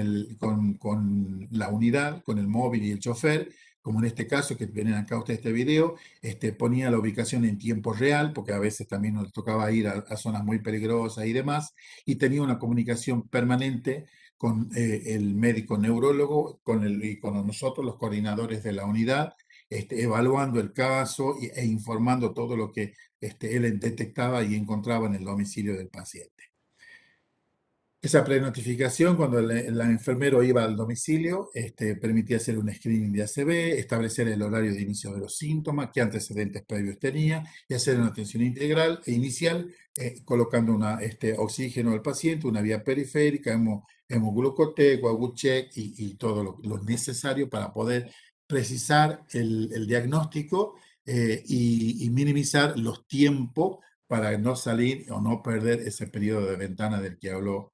la unidad, con el móvil y el chofer, como en este caso que vienen acá ustedes este video, ponía la ubicación en tiempo real, porque a veces también nos tocaba ir a zonas muy peligrosas y demás, y tenía una comunicación permanente con el médico neurólogo y con nosotros, los coordinadores de la unidad, evaluando el caso e informando todo lo que él detectaba y encontraba en el domicilio del paciente. Esa prenotificación, cuando el enfermero iba al domicilio, permitía hacer un screening de ACV, establecer el horario de inicio de los síntomas, qué antecedentes previos tenía, y hacer una atención integral e inicial, colocando oxígeno al paciente, una vía periférica, hemoglucoteco, agucheck y todo lo necesario para poder precisar el diagnóstico y minimizar los tiempos para no salir o no perder ese periodo de ventana del que habló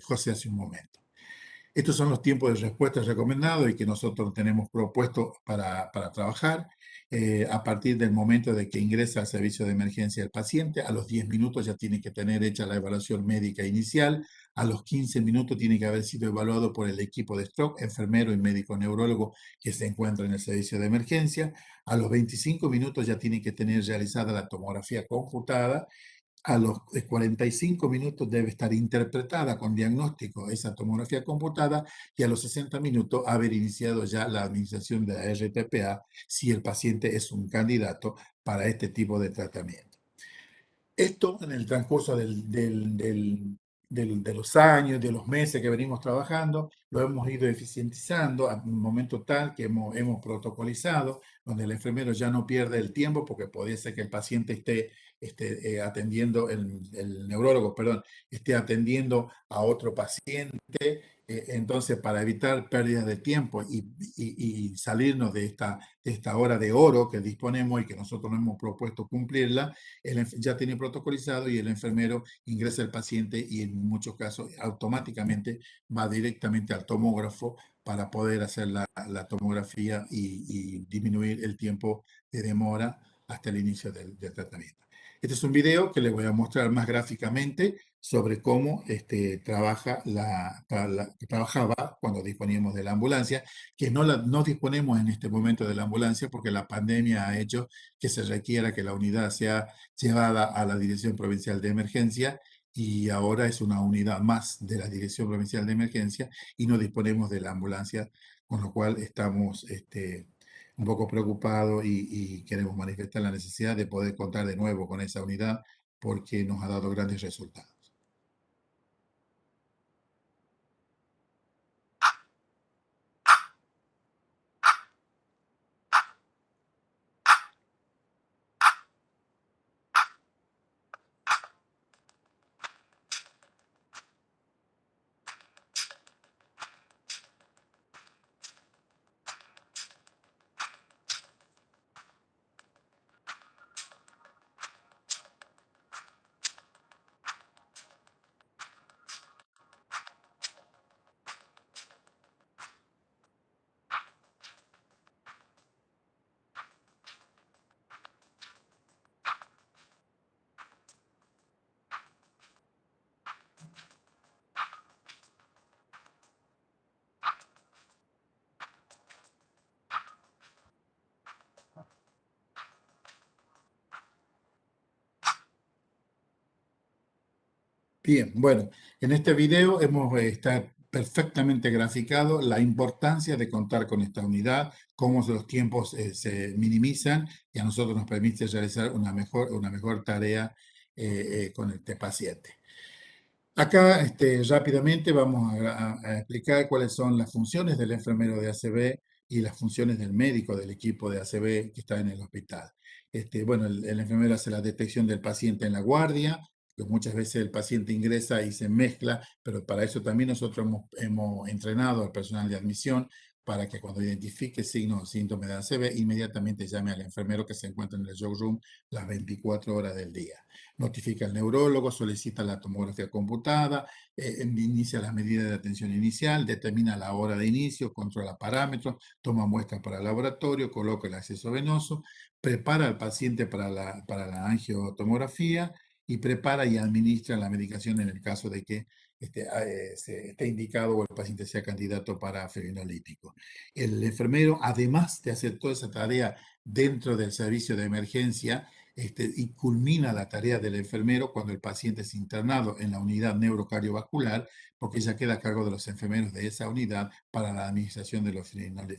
José hace un momento. Estos son los tiempos de respuesta recomendados y que nosotros tenemos propuesto para trabajar. A partir del momento de que ingresa al servicio de emergencia el paciente, a los 10 minutos ya tiene que tener hecha la evaluación médica inicial, a los 15 minutos tiene que haber sido evaluado por el equipo de stroke, enfermero y médico neurólogo que se encuentra en el servicio de emergencia, a los 25 minutos ya tiene que tener realizada la tomografía computada, a los 45 minutos debe estar interpretada con diagnóstico esa tomografía computada y a los 60 minutos haber iniciado ya la administración de la RTPA si el paciente es un candidato para este tipo de tratamiento. Esto en el transcurso de los años, de los meses que venimos trabajando, lo hemos ido eficientizando a un momento tal que hemos protocolizado, donde el enfermero ya no pierde el tiempo porque podría ser que el paciente esté atendiendo, el neurólogo, perdón, esté atendiendo a otro paciente. Entonces, para evitar pérdidas de tiempo y salirnos de esta hora de oro que disponemos y que nosotros nos hemos propuesto cumplirla, ya tiene protocolizado y el enfermero ingresa al paciente y en muchos casos automáticamente va directamente al tomógrafo para poder hacer la tomografía y disminuir el tiempo de demora hasta el inicio del tratamiento. Este es un video que les voy a mostrar más gráficamente sobre cómo trabajaba cuando disponíamos de la ambulancia, que no disponemos en este momento de la ambulancia porque la pandemia ha hecho que se requiera que la unidad sea llevada a la Dirección Provincial de Emergencia y ahora es una unidad más de la Dirección Provincial de Emergencia y no disponemos de la ambulancia, con lo cual estamos un poco preocupados y queremos manifestar la necesidad de poder contar de nuevo con esa unidad porque nos ha dado grandes resultados. Bien, bueno, en este video está perfectamente graficado la importancia de contar con esta unidad, cómo los tiempos se minimizan y a nosotros nos permite realizar una mejor tarea con este paciente. Acá rápidamente vamos a explicar cuáles son las funciones del enfermero de ACV y las funciones del médico del equipo de ACV que está en el hospital. Bueno, el enfermero hace la detección del paciente en la guardia, que muchas veces el paciente ingresa y se mezcla, pero para eso también nosotros hemos entrenado al personal de admisión para que cuando identifique signos o síntomas de ACV, inmediatamente llame al enfermero que se encuentra en el shock room las 24 horas del día. Notifica al neurólogo, solicita la tomografía computada, inicia las medidas de atención inicial, determina la hora de inicio, controla parámetros, toma muestras para el laboratorio, coloca el acceso venoso, prepara al paciente para la angiotomografía y prepara y administra la medicación en el caso de que esté indicado o el paciente sea candidato para fibrinolítico. El enfermero, además de hacer toda esa tarea dentro del servicio de emergencia, y culmina la tarea del enfermero cuando el paciente es internado en la unidad neurocardiovascular, porque ya queda a cargo de los enfermeros de esa unidad para la administración de los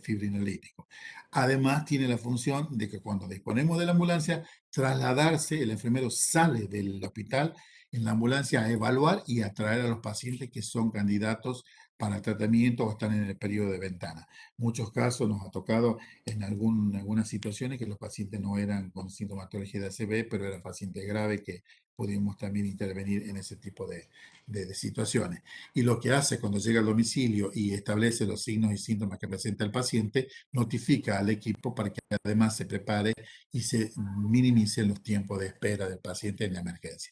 fibrinolíticos. Además, tiene la función de que cuando disponemos de la ambulancia, trasladarse, el enfermero sale del hospital en la ambulancia a evaluar y a traer a los pacientes que son candidatos para tratamiento o están en el periodo de ventana. Muchos casos nos ha tocado en algunas situaciones que los pacientes no eran con sintomatología de ACV, pero eran pacientes graves que pudimos también intervenir en ese tipo de situaciones. Y lo que hace cuando llega al domicilio y establece los signos y síntomas que presenta el paciente, notifica al equipo para que además se prepare y se minimicen los tiempos de espera del paciente en la emergencia.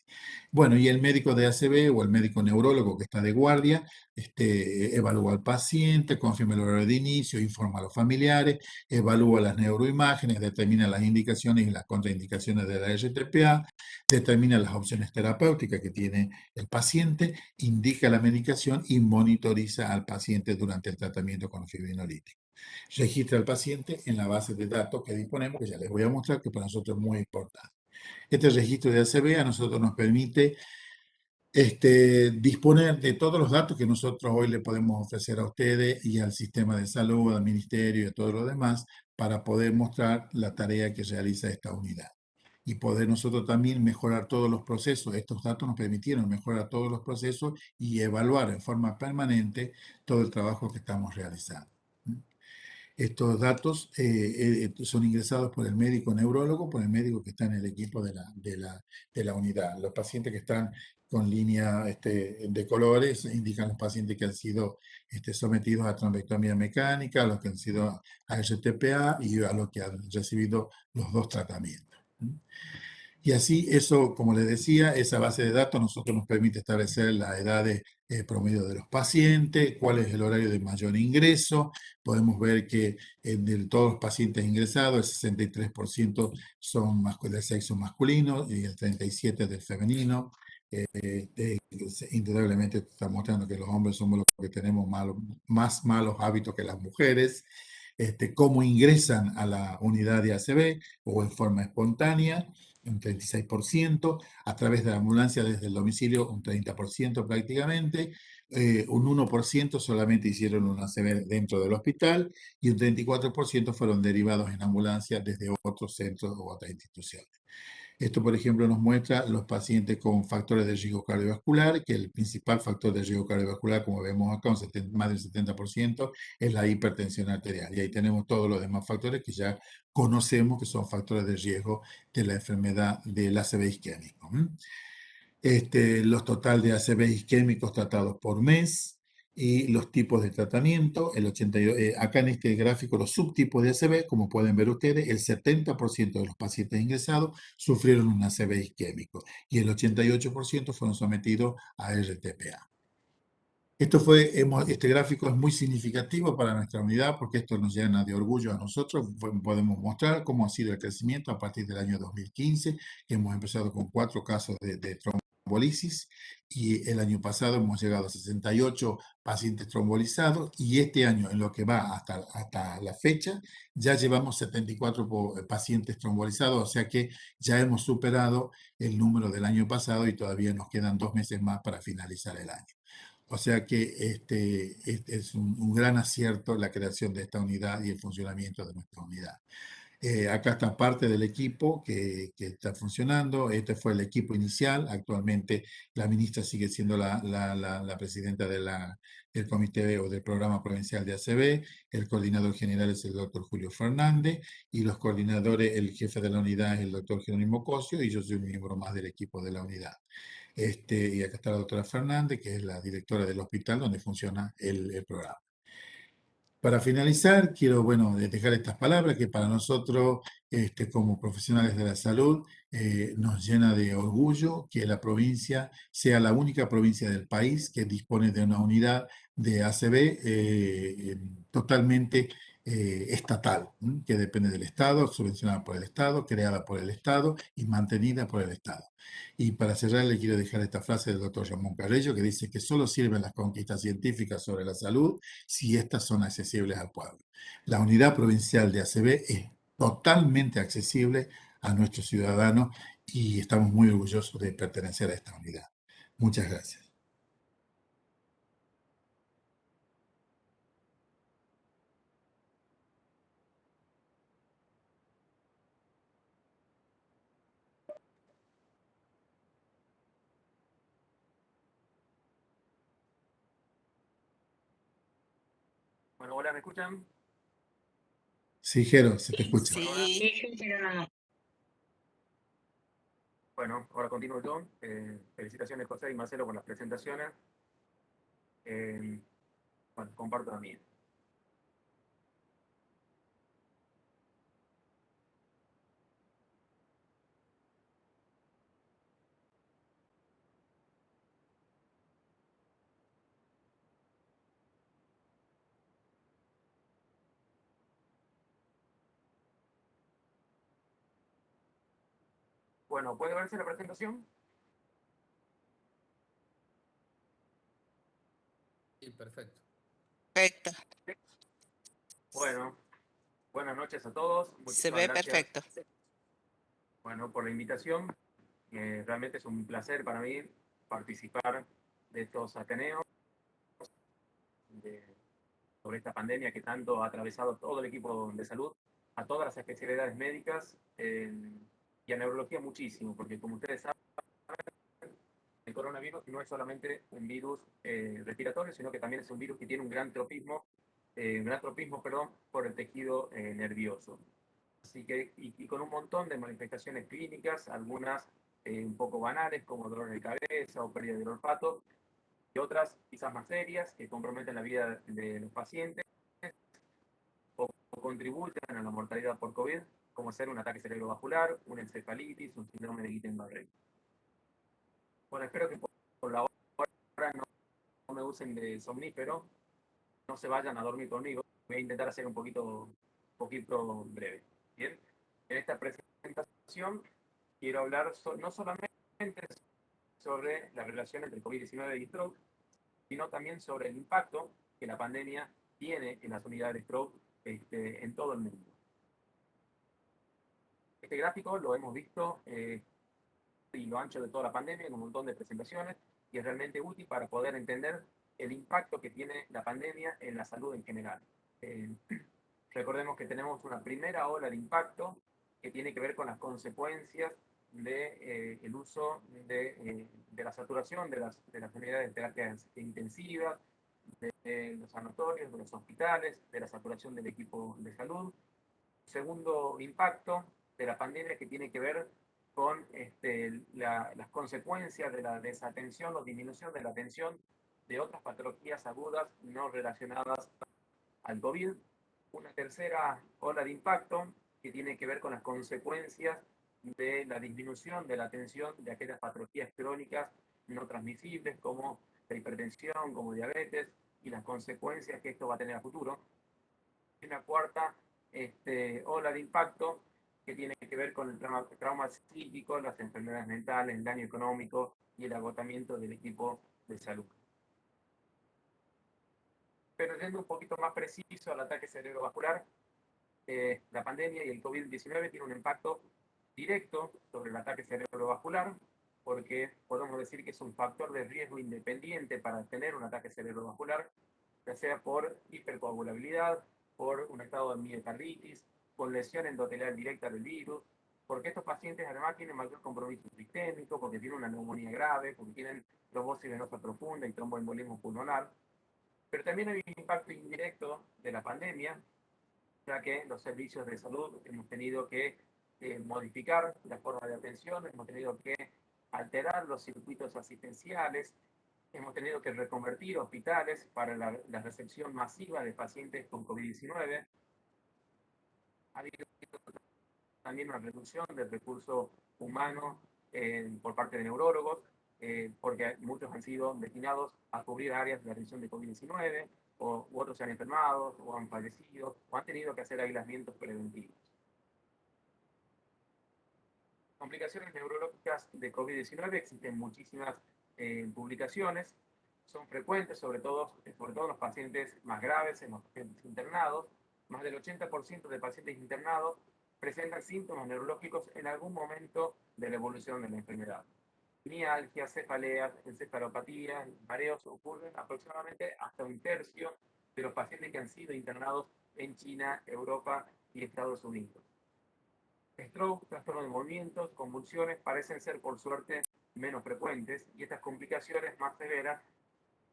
Bueno, y el médico de ACV o el médico neurólogo que está de guardia, evalúa al paciente, confirma el horario de inicio, informa a los familiares, evalúa las neuroimágenes, determina las indicaciones y las contraindicaciones de la RTPA, determina las opciones terapéuticas que tiene el paciente, indica la medicación y monitoriza al paciente durante el tratamiento con fibrinolítico. Registra al paciente en la base de datos que disponemos, que ya les voy a mostrar, que para nosotros es muy importante. Este registro de ACV a nosotros nos permite disponer de todos los datos que nosotros hoy le podemos ofrecer a ustedes y al sistema de salud, al ministerio y a todo lo demás para poder mostrar la tarea que realiza esta unidad y poder nosotros también mejorar todos los procesos. Estos datos nos permitieron mejorar todos los procesos y evaluar en forma permanente todo el trabajo que estamos realizando. Estos datos son ingresados por el médico neurólogo, por el médico que está en el equipo de la unidad. Los pacientes que están con línea de colores indican los pacientes que han sido sometidos a trombectomía mecánica, a los que han sido a RTPA y a los que han recibido los dos tratamientos. Y así, eso, como les decía, esa base de datos nosotros nos permite establecer la edad promedio de los pacientes, cuál es el horario de mayor ingreso. Podemos ver que de todos los pacientes ingresados, el 63% son del sexo masculino y el 37% del femenino. Indudablemente está mostrando que los hombres somos los que tenemos más malos hábitos que las mujeres. Cómo ingresan a la unidad de ACV o en forma espontánea. un 36%, a través de la ambulancia desde el domicilio un 30% prácticamente, un 1% solamente hicieron un ACV dentro del hospital y un 34% fueron derivados en ambulancia desde otros centros u otras instituciones. Esto, por ejemplo, nos muestra los pacientes con factores de riesgo cardiovascular, que el principal factor de riesgo cardiovascular, como vemos acá, más del 70%, es la hipertensión arterial. Y ahí tenemos todos los demás factores que ya conocemos que son factores de riesgo de la enfermedad del ACV isquémico. Los total de ACV isquémicos tratados por mes y los tipos de tratamiento. Acá en este gráfico, los subtipos de ACV, como pueden ver ustedes, el 70% de los pacientes ingresados sufrieron un ACV isquémico y el 88% fueron sometidos a RTPA. Este gráfico es muy significativo para nuestra unidad porque esto nos llena de orgullo a nosotros. Podemos mostrar cómo ha sido el crecimiento a partir del año 2015, que hemos empezado con 4 casos de trombolisis y el año pasado hemos llegado a 68 pacientes trombolizados y este año, en lo que va hasta la fecha, ya llevamos 74 pacientes trombolizados, o sea que ya hemos superado el número del año pasado y todavía nos quedan 2 meses más para finalizar el año. O sea que este es un gran acierto la creación de esta unidad y el funcionamiento de nuestra unidad. Acá está parte del equipo que está funcionando. Este fue el equipo inicial. Actualmente la ministra sigue siendo la presidenta del comité o del programa provincial de ACV. El coordinador general es el doctor Julio Fernández y los coordinadores, el jefe de la unidad es el doctor Jerónimo Cosio y yo soy un miembro más del equipo de la unidad. Y acá está la doctora Fernández, que es la directora del hospital donde funciona el programa. Para finalizar, quiero dejar estas palabras que para nosotros, como profesionales de la salud, nos llena de orgullo que la provincia sea la única provincia del país que dispone de una unidad de ACV totalmente estatal, que depende del Estado, subvencionada por el Estado, creada por el Estado y mantenida por el Estado. Y para cerrar, le quiero dejar esta frase del doctor Ramón Carrello que dice que solo sirven las conquistas científicas sobre la salud si estas son accesibles al pueblo. La unidad provincial de ACV es totalmente accesible a nuestros ciudadanos y estamos muy orgullosos de pertenecer a esta unidad. Muchas gracias. Bueno, hola, ¿me escuchan? Sí, Jero, se te escucha. Sí, Bueno, ahora continúo yo. Felicitaciones, José y Marcelo, por las presentaciones. Bueno, comparto la mía. Bueno, ¿puede verse la presentación? Sí, perfecto. perfecto. Bueno, buenas noches a todos. Se Muchísimas ve gracias. perfecto. Bueno, por la invitación. Realmente es un placer para mí participar de estos Ateneos, sobre esta pandemia que tanto ha atravesado todo el equipo de salud, a todas las especialidades médicas y a neurología muchísimo, porque como ustedes saben, el coronavirus no es solamente un virus respiratorio, sino que también es un virus que tiene un gran tropismo, por el tejido nervioso. Así que, y con un montón de manifestaciones clínicas, algunas un poco banales, como dolor de cabeza o pérdida del olfato, y otras quizás más serias, que comprometen la vida de los pacientes o contribuyen a la mortalidad por COVID, como ser un ataque cerebrovascular, una encefalitis, un síndrome de Guillain-Barré. Bueno, espero que por la hora no me usen de somnífero, no se vayan a dormir conmigo. Voy a intentar hacer un poquito breve. Bien, en esta presentación quiero hablar no solamente sobre la relación entre COVID-19 y stroke, sino también sobre el impacto que la pandemia tiene en las unidades de stroke en todo el mundo. Este gráfico lo hemos visto y lo ancho de toda la pandemia en un montón de presentaciones y es realmente útil para poder entender el impacto que tiene la pandemia en la salud en general. Recordemos que tenemos una primera ola de impacto que tiene que ver con las consecuencias del el uso de la saturación de las unidades de terapias intensivas, de los sanatorios, de los hospitales, de la saturación del equipo de salud. Segundo impacto de la pandemia que tiene que ver con las consecuencias de la desatención o disminución de la atención de otras patologías agudas no relacionadas al COVID. Una tercera ola de impacto que tiene que ver con las consecuencias de la disminución de la atención de aquellas patologías crónicas no transmisibles como la hipertensión, como diabetes y las consecuencias que esto va a tener a futuro. Y una cuarta ola de impacto que tiene que ver con el trauma psíquico, las enfermedades mentales, el daño económico y el agotamiento del equipo de salud. Pero yendo un poquito más preciso al ataque cerebrovascular, la pandemia y el COVID-19 tienen un impacto directo sobre el ataque cerebrovascular, porque podemos decir que es un factor de riesgo independiente para tener un ataque cerebrovascular, ya sea por hipercoagulabilidad, por un estado de miocarditis, con lesión endotelial directa del virus, porque estos pacientes además tienen mayor compromiso sistémico, porque tienen una neumonía grave, porque tienen trombosis venosa profunda y tromboembolismo pulmonar. Pero también hay un impacto indirecto de la pandemia, ya que los servicios de salud hemos tenido que modificar la forma de atención, hemos tenido que alterar los circuitos asistenciales, hemos tenido que reconvertir hospitales para la recepción masiva de pacientes con COVID-19. Ha habido también una reducción del recurso humano por parte de neurólogos, porque muchos han sido destinados a cubrir áreas de atención de COVID-19, u otros se han enfermado, o han fallecido, o han tenido que hacer aislamientos preventivos. Complicaciones neurológicas de COVID-19, existen muchísimas publicaciones, son frecuentes, sobre todo en los pacientes más graves, en los pacientes internados. Más del 80% de pacientes internados presentan síntomas neurológicos en algún momento de la evolución de la enfermedad. Mialgias, cefaleas, encefalopatías, mareos ocurren aproximadamente hasta un tercio de los pacientes que han sido internados en China, Europa y Estados Unidos. Stroke, trastorno de movimientos, convulsiones parecen ser por suerte menos frecuentes y estas complicaciones más severas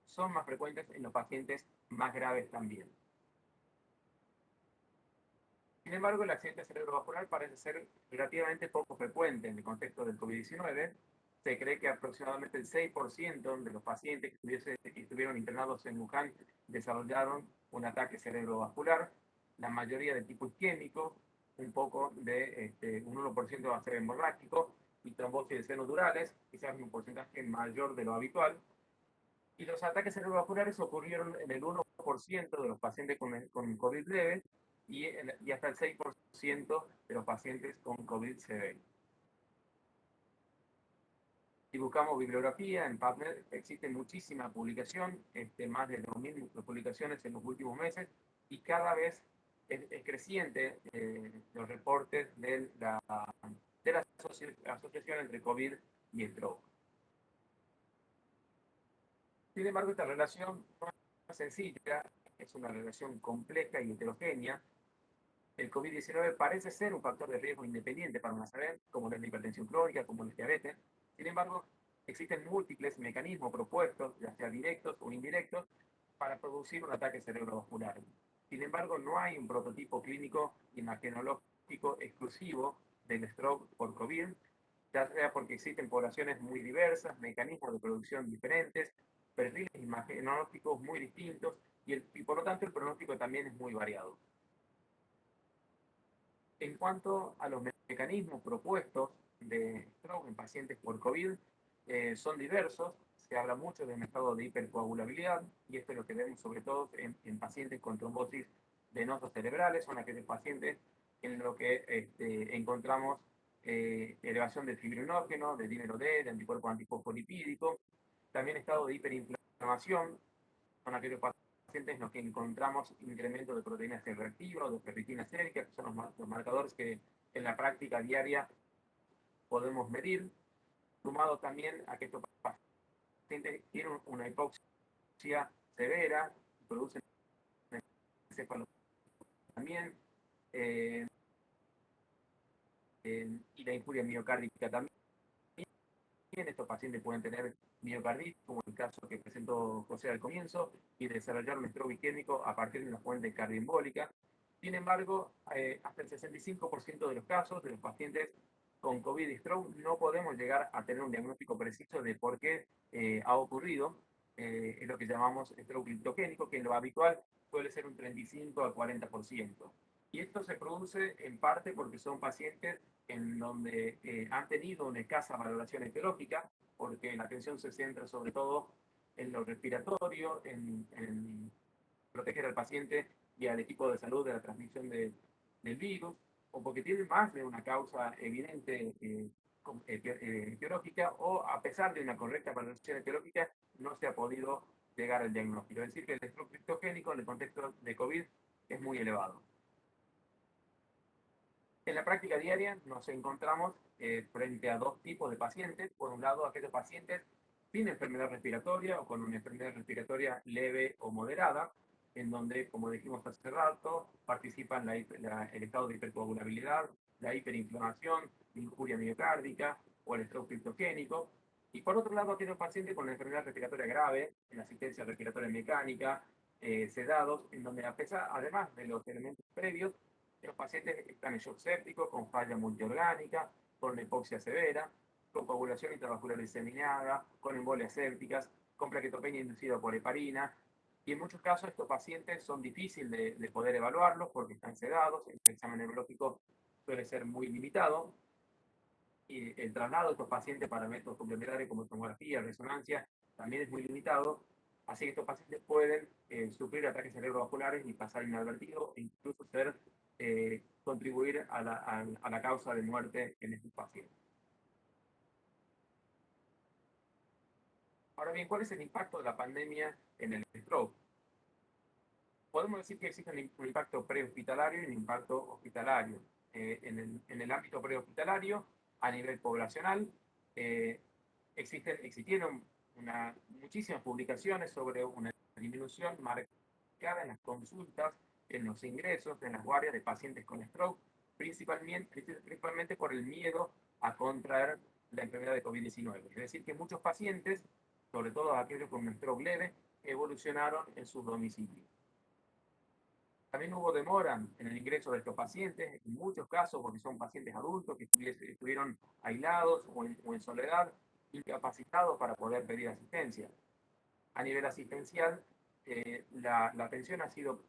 son más frecuentes en los pacientes más graves también. Sin embargo, el accidente cerebrovascular parece ser relativamente poco frecuente en el contexto del COVID-19. Se cree que aproximadamente el 6% de los pacientes que estuvieron internados en Wuhan desarrollaron un ataque cerebrovascular, la mayoría de tipo isquémico, un poco de un 1% va a ser hemorrágico y trombosis de senos durales, quizás un porcentaje mayor de lo habitual. Y los ataques cerebrovasculares ocurrieron en el 1% de los pacientes con COVID leve y hasta el 6% de los pacientes con COVID severo. Si buscamos bibliografía en PubMed, existe muchísima publicación, más de 2.000 publicaciones en los últimos meses, y cada vez es creciente los reportes de la asociación entre COVID y stroke. Sin embargo, esta relación no es sencilla, es una relación compleja y heterogénea. El COVID-19 parece ser un factor de riesgo independiente para una salud, como la hipertensión crónica, como la diabetes. Sin embargo, existen múltiples mecanismos propuestos, ya sea directos o indirectos, para producir un ataque cerebrovascular. Sin embargo, no hay un prototipo clínico imagenológico exclusivo del stroke por COVID, ya sea porque existen poblaciones muy diversas, mecanismos de producción diferentes, perfiles imagenológicos muy distintos y por lo tanto el pronóstico también es muy variado. En cuanto a los mecanismos propuestos de stroke en pacientes por COVID, son diversos. Se habla mucho de un estado de hipercoagulabilidad, y esto es lo que vemos sobre todo en pacientes con trombosis venosas cerebrales. Son aquellos pacientes en los que encontramos elevación del fibrinógeno, de dímero D, de anticuerpo antifosfolipídico. También estado de hiperinflamación, son aquellos pacientes en los que encontramos incremento de proteínas C reactivas o de ferritina sérica, que son los marcadores que en la práctica diaria podemos medir, sumado también a que estos pacientes tienen una hipoxia severa, producen encefalo también, eh, y la injuria miocárdica también. Estos pacientes pueden tener miocarditis, como el caso que presentó José al comienzo, y desarrollar un stroke isquémico a partir de una fuente cardioembólica. Sin embargo, hasta el 65% de los casos de los pacientes con COVID y stroke no podemos llegar a tener un diagnóstico preciso de por qué ha ocurrido. Es lo que llamamos stroke criptogénico, que en lo habitual suele ser un 35 al 40%. Y esto se produce en parte porque son pacientes en donde han tenido una escasa valoración etiológica, porque la atención se centra sobre todo en lo respiratorio, en proteger al paciente y al equipo de salud de la transmisión del virus, o porque tienen más de una causa evidente etiológica, o a pesar de una correcta valoración etiológica, no se ha podido llegar al diagnóstico. Es decir, que el stroke criptogénico en el contexto de COVID es muy elevado. En la práctica diaria nos encontramos frente a dos tipos de pacientes. Por un lado, aquellos pacientes sin enfermedad respiratoria o con una enfermedad respiratoria leve o moderada, en donde, como dijimos hace rato, participan el estado de hipercoagulabilidad, la hiperinflamación, la injuria miocárdica o el stroke criptogénico. Y por otro lado, aquellos pacientes con una enfermedad respiratoria grave, en asistencia respiratoria mecánica, sedados, en donde a pesar, además de los elementos previos, los pacientes están en shock séptico, con falla multiorgánica, con hipoxia severa, con coagulación intravascular diseminada, con embolias sépticas, con plaquetopenia inducida por heparina. Y en muchos casos estos pacientes son difíciles de poder evaluarlos porque están sedados, el examen neurológico suele ser muy limitado. Y el traslado de estos pacientes para métodos complementarios como tomografía, resonancia, también es muy limitado. Así que estos pacientes pueden sufrir ataques cerebrovasculares y pasar inadvertidos e incluso contribuir a la causa de muerte en estos pacientes. Ahora bien, ¿cuál es el impacto de la pandemia en el stroke? Podemos decir que existe un impacto prehospitalario y un impacto hospitalario. En el ámbito prehospitalario, a nivel poblacional, existieron muchísimas publicaciones sobre una disminución marcada en las consultas, en los ingresos, en las guardias de pacientes con stroke, principalmente por el miedo a contraer la enfermedad de COVID-19. Es decir, que muchos pacientes, sobre todo aquellos con un stroke leve, evolucionaron en sus domicilios. También hubo demora en el ingreso de estos pacientes, en muchos casos porque son pacientes adultos que estuvieron aislados o en soledad, incapacitados para poder pedir asistencia. A nivel asistencial, la atención ha sido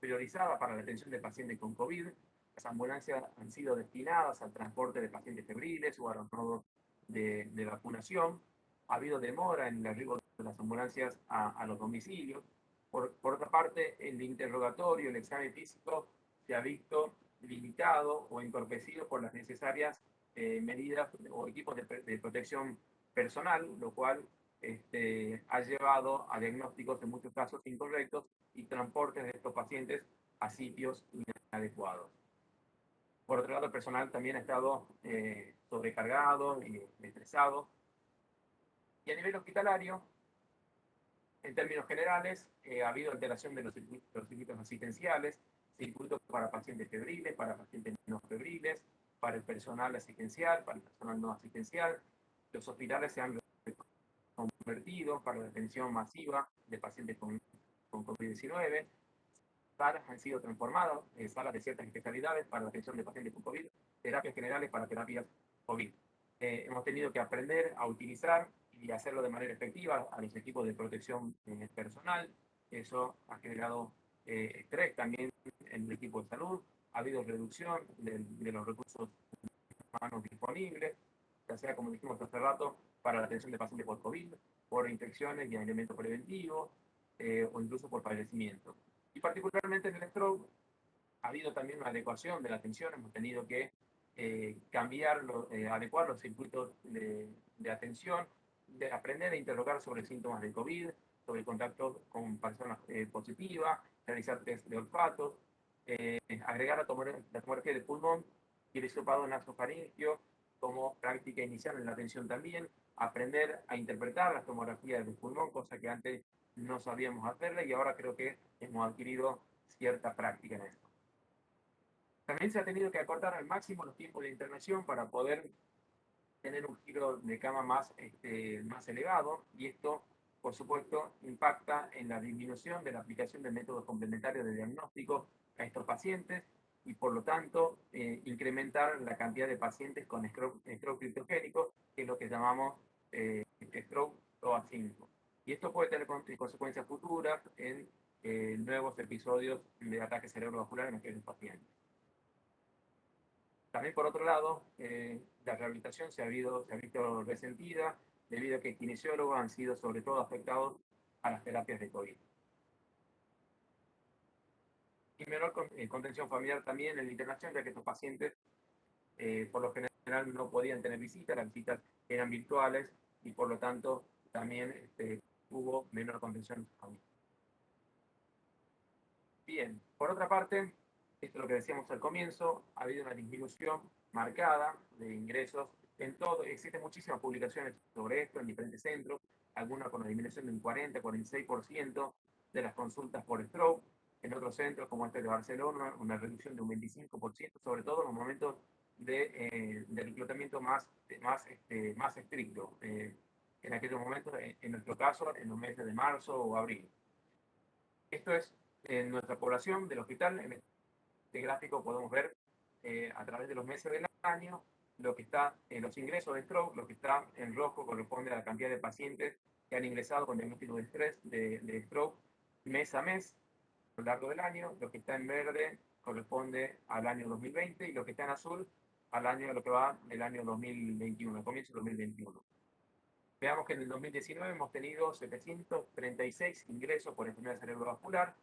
priorizada para la atención de pacientes con COVID. Las ambulancias han sido destinadas al transporte de pacientes febriles o a los nodos de vacunación. Ha habido demora en el arribo de las ambulancias a los domicilios. Por otra parte, el interrogatorio, el examen físico, se ha visto limitado o entorpecido por las necesarias medidas o equipos de protección personal, lo cual ha llevado a diagnósticos en muchos casos incorrectos y transportes de estos pacientes a sitios inadecuados. Por otro lado, el personal también ha estado sobrecargado y estresado. Y a nivel hospitalario, en términos generales, ha habido alteración de los circuitos asistenciales, circuitos para pacientes febriles, para pacientes no febriles, para el personal asistencial, para el personal no asistencial. Los hospitales se han convertido para la atención masiva de pacientes con COVID-19. Salas han sido transformadas, salas de ciertas especialidades para la atención de pacientes con COVID, terapias generales para terapias COVID. Hemos tenido que aprender a utilizar y hacerlo de manera efectiva a los equipos de protección personal. Eso ha generado estrés también en el equipo de salud. Ha habido reducción de los recursos humanos disponibles, ya sea, como dijimos hace rato, para la atención de pacientes por COVID, por infecciones y elementos preventivos, o incluso por fallecimiento. Y particularmente en el stroke, ha habido también una adecuación de la atención. Hemos tenido que adecuar los circuitos de atención, de aprender a interrogar sobre síntomas de COVID, sobre contacto con personas positivas, realizar test de olfato, agregar la tomografía de pulmón y el hisopado nasofaringeo como práctica inicial en la atención también, aprender a interpretar las tomografías del pulmón, cosa que antes no sabíamos hacerla y ahora creo que hemos adquirido cierta práctica en esto. También se ha tenido que acortar al máximo los tiempos de internación para poder tener un giro de cama más elevado, y esto, por supuesto, impacta en la disminución de la aplicación de métodos complementarios de diagnóstico a estos pacientes y, por lo tanto, incrementar la cantidad de pacientes con stroke criptogénico, que es lo que llamamos stroke OA5. Y esto puede tener consecuencias futuras en nuevos episodios de ataque cerebrovascular en aquellos pacientes. También, por otro lado, la rehabilitación se ha visto resentida debido a que kinesiólogos han sido sobre todo afectados a las terapias de COVID. Y menor contención familiar también en la internación, ya que estos pacientes por lo general no podían tener visitas, las visitas eran virtuales y por lo tanto también hubo menor contención familiar. Bien, por otra parte, esto es lo que decíamos al comienzo, ha habido una disminución marcada de ingresos en todo. Existen muchísimas publicaciones sobre esto en diferentes centros, algunas con una disminución de un 40-46% de las consultas por stroke. En otros centros, como este de Barcelona, una reducción de un 25%, sobre todo en los momentos de reclutamiento más estricto. En aquellos momentos, en nuestro caso, en los meses de marzo o abril. Esto es en nuestra población del hospital. En este gráfico podemos ver a través de los meses del año lo que está en los ingresos de stroke. Lo que está en rojo corresponde a la cantidad de pacientes que han ingresado con diagnóstico de estrés de stroke mes a mes a lo largo del año. Lo que está en verde corresponde al año 2020 y lo que está en azul a lo que va del año 2021, comienzo del 2021. Veamos que en el 2019 hemos tenido 736 ingresos por enfermedad cerebrovascular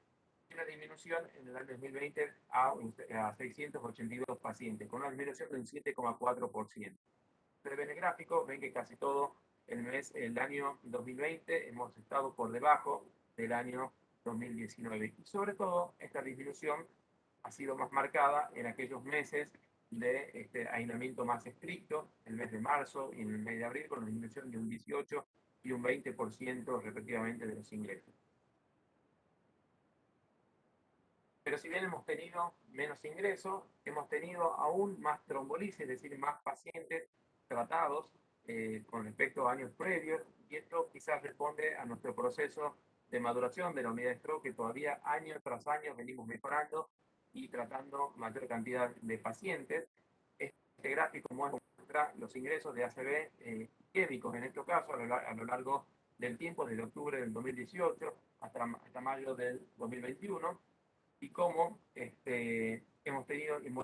y una disminución en el año 2020 a 682 pacientes, con una disminución de un 7,4%. Ustedes ven el gráfico, ven que casi todo el año 2020 hemos estado por debajo del año 2019. Y sobre todo, esta disminución ha sido más marcada en aquellos meses de aislamiento más estricto, el mes de marzo y en el mes de abril, con una disminución de un 18 y un 20% respectivamente de los ingresos. Pero si bien hemos tenido menos ingresos, hemos tenido aún más trombolisis, es decir, más pacientes tratados con respecto a años previos, y esto quizás responde a nuestro proceso de maduración de la unidad de stroke, que todavía año tras año venimos mejorando y tratando mayor cantidad de pacientes. Este gráfico muestra los ingresos de ACV químicos, en este caso, a lo largo del tiempo, desde octubre del 2018 hasta mayo del 2021, y cómo hemos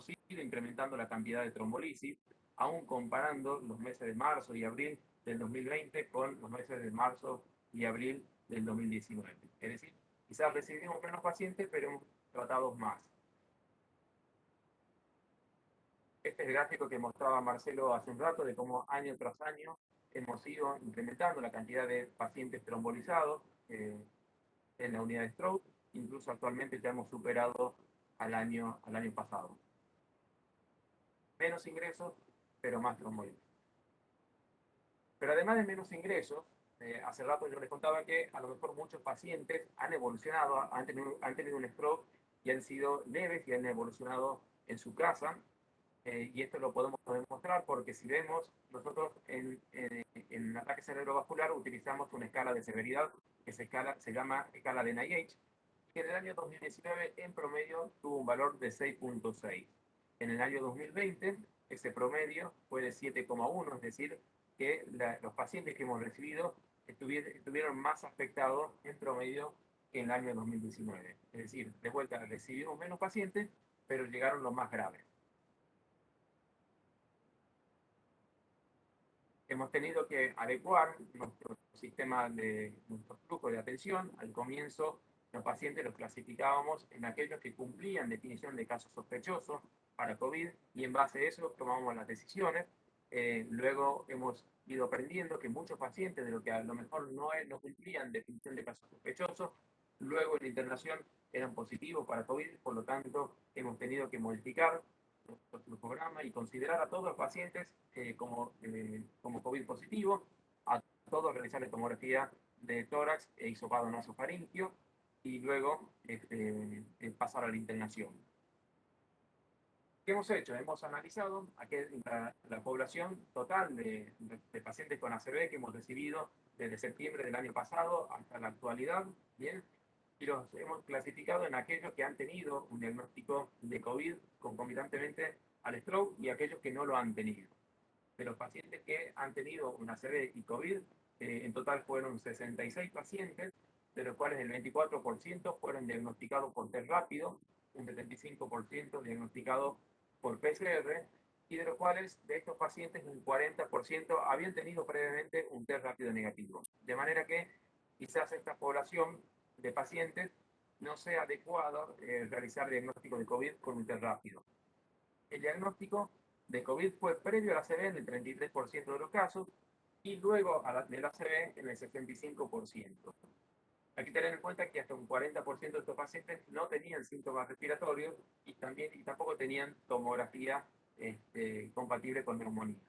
ido incrementando la cantidad de trombolisis, aún comparando los meses de marzo y abril del 2020 con los meses de marzo y abril del 2019. Es decir, quizás recibimos menos pacientes, pero hemos tratado más. Este es el gráfico que mostraba Marcelo hace un rato de cómo año tras año hemos ido incrementando la cantidad de pacientes trombolizados en la unidad de stroke. Incluso actualmente ya hemos superado al año pasado. Menos ingresos, pero más trombolisis. Pero además de menos ingresos, hace rato yo les contaba que a lo mejor muchos pacientes han evolucionado, han tenido un stroke y han sido leves y han evolucionado en su casa. Y esto lo podemos demostrar porque si vemos, nosotros en ataque cerebrovascular utilizamos una escala de severidad que se llama escala de NIH, que en el año 2019 en promedio tuvo un valor de 6.6. En el año 2020 ese promedio fue de 7,1, es decir, que los pacientes que hemos recibido estuvieron más afectados en promedio que en el año 2019. Es decir, de vuelta recibimos menos pacientes, pero llegaron los más graves. Hemos tenido que adecuar nuestro sistema nuestro flujo de atención. Al comienzo, los pacientes los clasificábamos en aquellos que cumplían definición de casos sospechosos para COVID y en base a eso tomábamos las decisiones. Luego hemos ido aprendiendo que muchos pacientes de lo que a lo mejor no cumplían definición de casos sospechosos, luego en la internación eran positivos para COVID, por lo tanto hemos tenido que modificar nuestro programa y considerar a todos los pacientes como COVID positivo, a todos realizarles tomografía de tórax e hisopado nasofaríngeo y luego pasar a la internación. ¿Qué hemos hecho? Hemos analizado la población total de pacientes con ACV que hemos recibido desde septiembre del año pasado hasta la actualidad, ¿bien? Y los hemos clasificado en aquellos que han tenido un diagnóstico de COVID concomitantemente al stroke y aquellos que no lo han tenido. De los pacientes que han tenido un ACV y COVID, en total fueron 66 pacientes, de los cuales el 24% fueron diagnosticados por test rápido, un 75% diagnosticado por PCR, y de los cuales de estos pacientes un 40% habían tenido previamente un test rápido negativo. De manera que quizás esta población de pacientes no sea adecuado realizar diagnóstico de COVID con un test rápido. El diagnóstico de COVID fue previo a la ACV en el 33% de los casos y luego de la ACV en el 75%. Hay que tener en cuenta que hasta un 40% de estos pacientes no tenían síntomas respiratorios y tampoco tenían tomografía compatible con neumonía.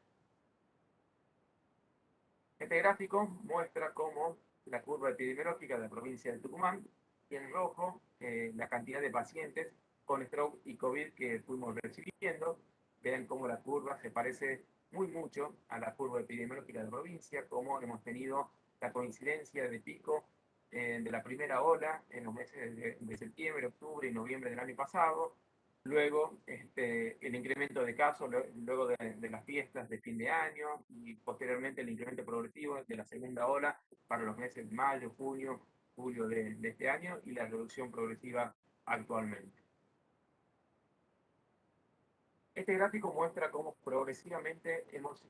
Este gráfico muestra cómo la curva epidemiológica de la provincia de Tucumán, y en rojo la cantidad de pacientes con stroke y COVID que fuimos recibiendo. Vean cómo la curva se parece muy mucho a la curva epidemiológica de la provincia, cómo hemos tenido la coincidencia de pico de la primera ola en los meses de septiembre, octubre y noviembre del año pasado. Luego, el incremento de casos luego de las fiestas de fin de año y posteriormente el incremento progresivo de la segunda ola para los meses de mayo, junio, julio de este año y la reducción progresiva actualmente. Este gráfico muestra cómo progresivamente hemos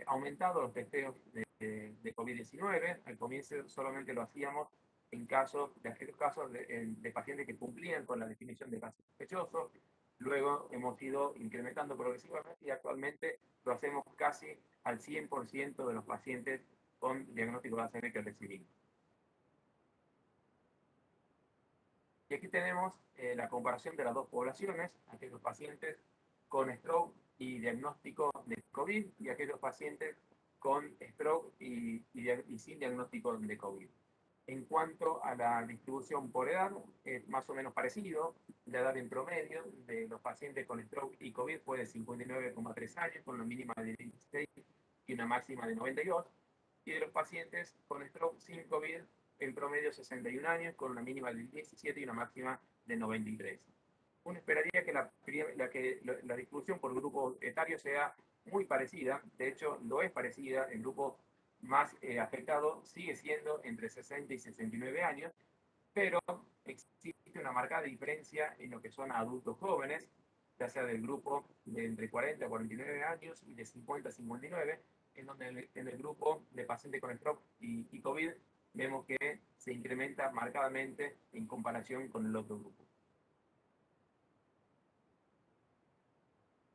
aumentado los testeos de COVID-19. Al comienzo solamente lo hacíamos en aquellos casos de pacientes que cumplían con la definición de caso sospechoso. Luego hemos ido incrementando progresivamente y actualmente lo hacemos casi al 100% de los pacientes con diagnóstico de ACV que recibimos. Y aquí tenemos la comparación de las dos poblaciones, aquellos pacientes con stroke y diagnóstico de COVID y aquellos pacientes con stroke y sin diagnóstico de COVID. En cuanto a la distribución por edad, es más o menos parecido. La edad en promedio de los pacientes con stroke y COVID fue de 59,3 años, con una mínima de 16 y una máxima de 92. Y de los pacientes con stroke sin COVID, en promedio 61 años, con una mínima de 17 y una máxima de 93. Uno esperaría que la distribución por grupo etario sea muy parecida. De hecho, lo es parecida. El grupo más afectado sigue siendo entre 60 y 69 años, pero existe una marcada diferencia en lo que son adultos jóvenes, ya sea del grupo de entre 40 a 49 años y de 50 a 59, en donde en el grupo de pacientes con stroke y COVID vemos que se incrementa marcadamente en comparación con el otro grupo.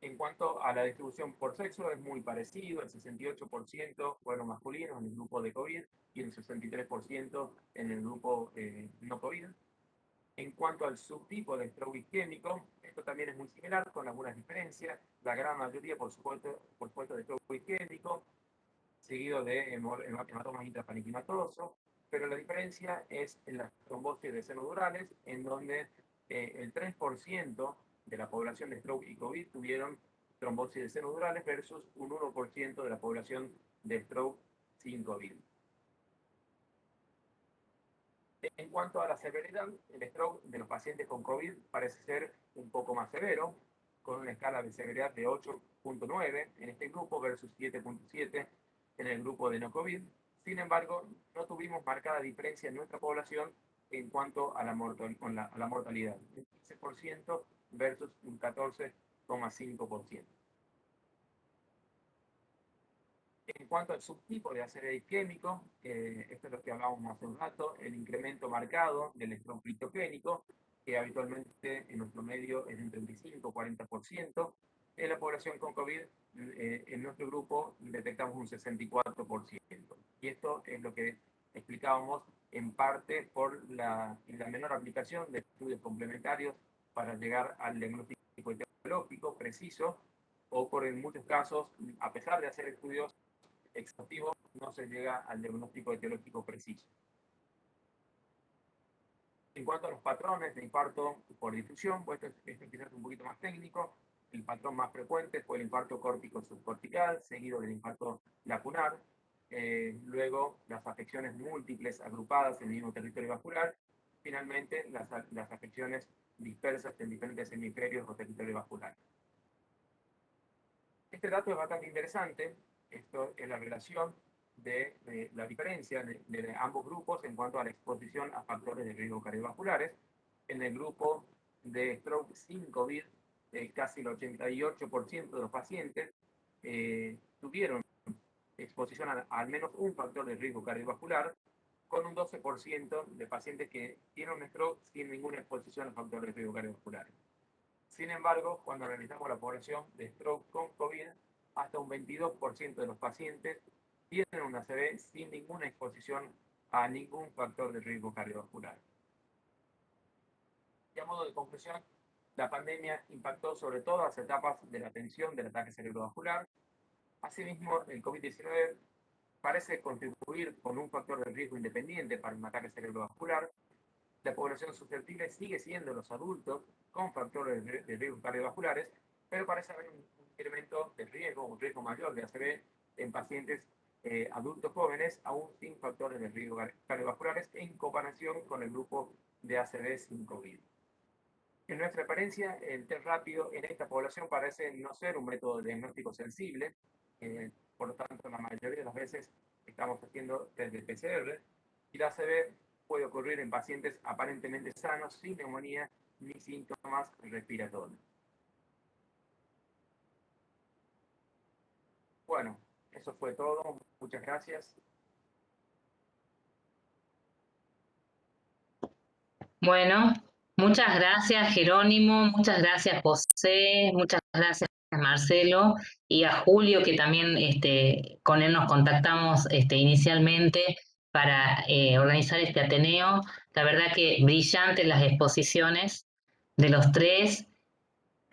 En cuanto a la distribución por sexo, es muy parecido, el 68% fueron masculinos en el grupo de COVID y el 63% en el grupo no COVID. En cuanto al subtipo de stroke isquémico, esto también es muy similar, con algunas diferencias. La gran mayoría, por supuesto de stroke isquémico, seguido de hematomas intraparenquimatosos, pero la diferencia es en las trombosis de senos durales, en donde el 3% de la población de stroke y COVID tuvieron trombosis de senos durales versus un 1% de la población de stroke sin COVID. En cuanto a la severidad, el stroke de los pacientes con COVID parece ser un poco más severo, con una escala de severidad de 8.9 en este grupo versus 7.7 en el grupo de no COVID. Sin embargo, no tuvimos marcada diferencia en nuestra población en cuanto a la mortalidad, un 15% versus un 14,5%. En cuanto al subtipo de ACV isquémico, esto es lo que hablábamos hace un rato, el incremento marcado del stroke criptogénico, que habitualmente en nuestro medio es de un 35-40%. En la población con COVID, en nuestro grupo detectamos un 64%. Y esto es lo que explicábamos en parte por la menor aplicación de estudios complementarios para llegar al diagnóstico etiológico preciso, o por en muchos casos, a pesar de hacer estudios exhaustivos, no se llega al diagnóstico etiológico preciso. En cuanto a los patrones de infarto por difusión, pues esto quizás es un poquito más técnico. El patrón más frecuente fue el infarto córtico subcortical, seguido del infarto lacunar, luego las afecciones múltiples agrupadas en el mismo territorio vascular, finalmente las afecciones dispersas en diferentes hemisferios o territorio vascular. Este dato es bastante interesante. Esto es la relación de la diferencia de ambos grupos en cuanto a la exposición a factores de riesgo cardiovasculares. En el grupo de stroke sin COVID, casi el 88% de los pacientes tuvieron exposición a al menos un factor de riesgo cardiovascular, con un 12% de pacientes que tienen un stroke sin ninguna exposición a factores de riesgo cardiovascular. Sin embargo, cuando analizamos la población de stroke con COVID, hasta un 22% de los pacientes tienen una ACV sin ninguna exposición a ningún factor de riesgo cardiovascular. Y a modo de conclusión, la pandemia impactó sobre todas las etapas de la atención del ataque cerebrovascular. Asimismo, el COVID-19 parece contribuir con un factor de riesgo independiente para un ataque cerebrovascular. La población susceptible sigue siendo los adultos con factores de riesgo cardiovasculares, pero parece haber un incremento de riesgo, un riesgo mayor de ACV en pacientes adultos jóvenes, aún sin factores de riesgo cardiovasculares, en comparación con el grupo de ACV sin COVID. En nuestra experiencia, el test rápido en esta población parece no ser un método de diagnóstico sensible, por lo tanto, la mayoría de las veces estamos haciendo test de PCR, y la ACV puede ocurrir en pacientes aparentemente sanos, sin neumonía ni síntomas respiratorios. Bueno, eso fue todo. Muchas gracias. Bueno, muchas gracias Jerónimo, muchas gracias José, muchas gracias Marcelo y a Julio que también con él nos contactamos inicialmente para organizar este Ateneo. La verdad que brillantes las exposiciones de los tres.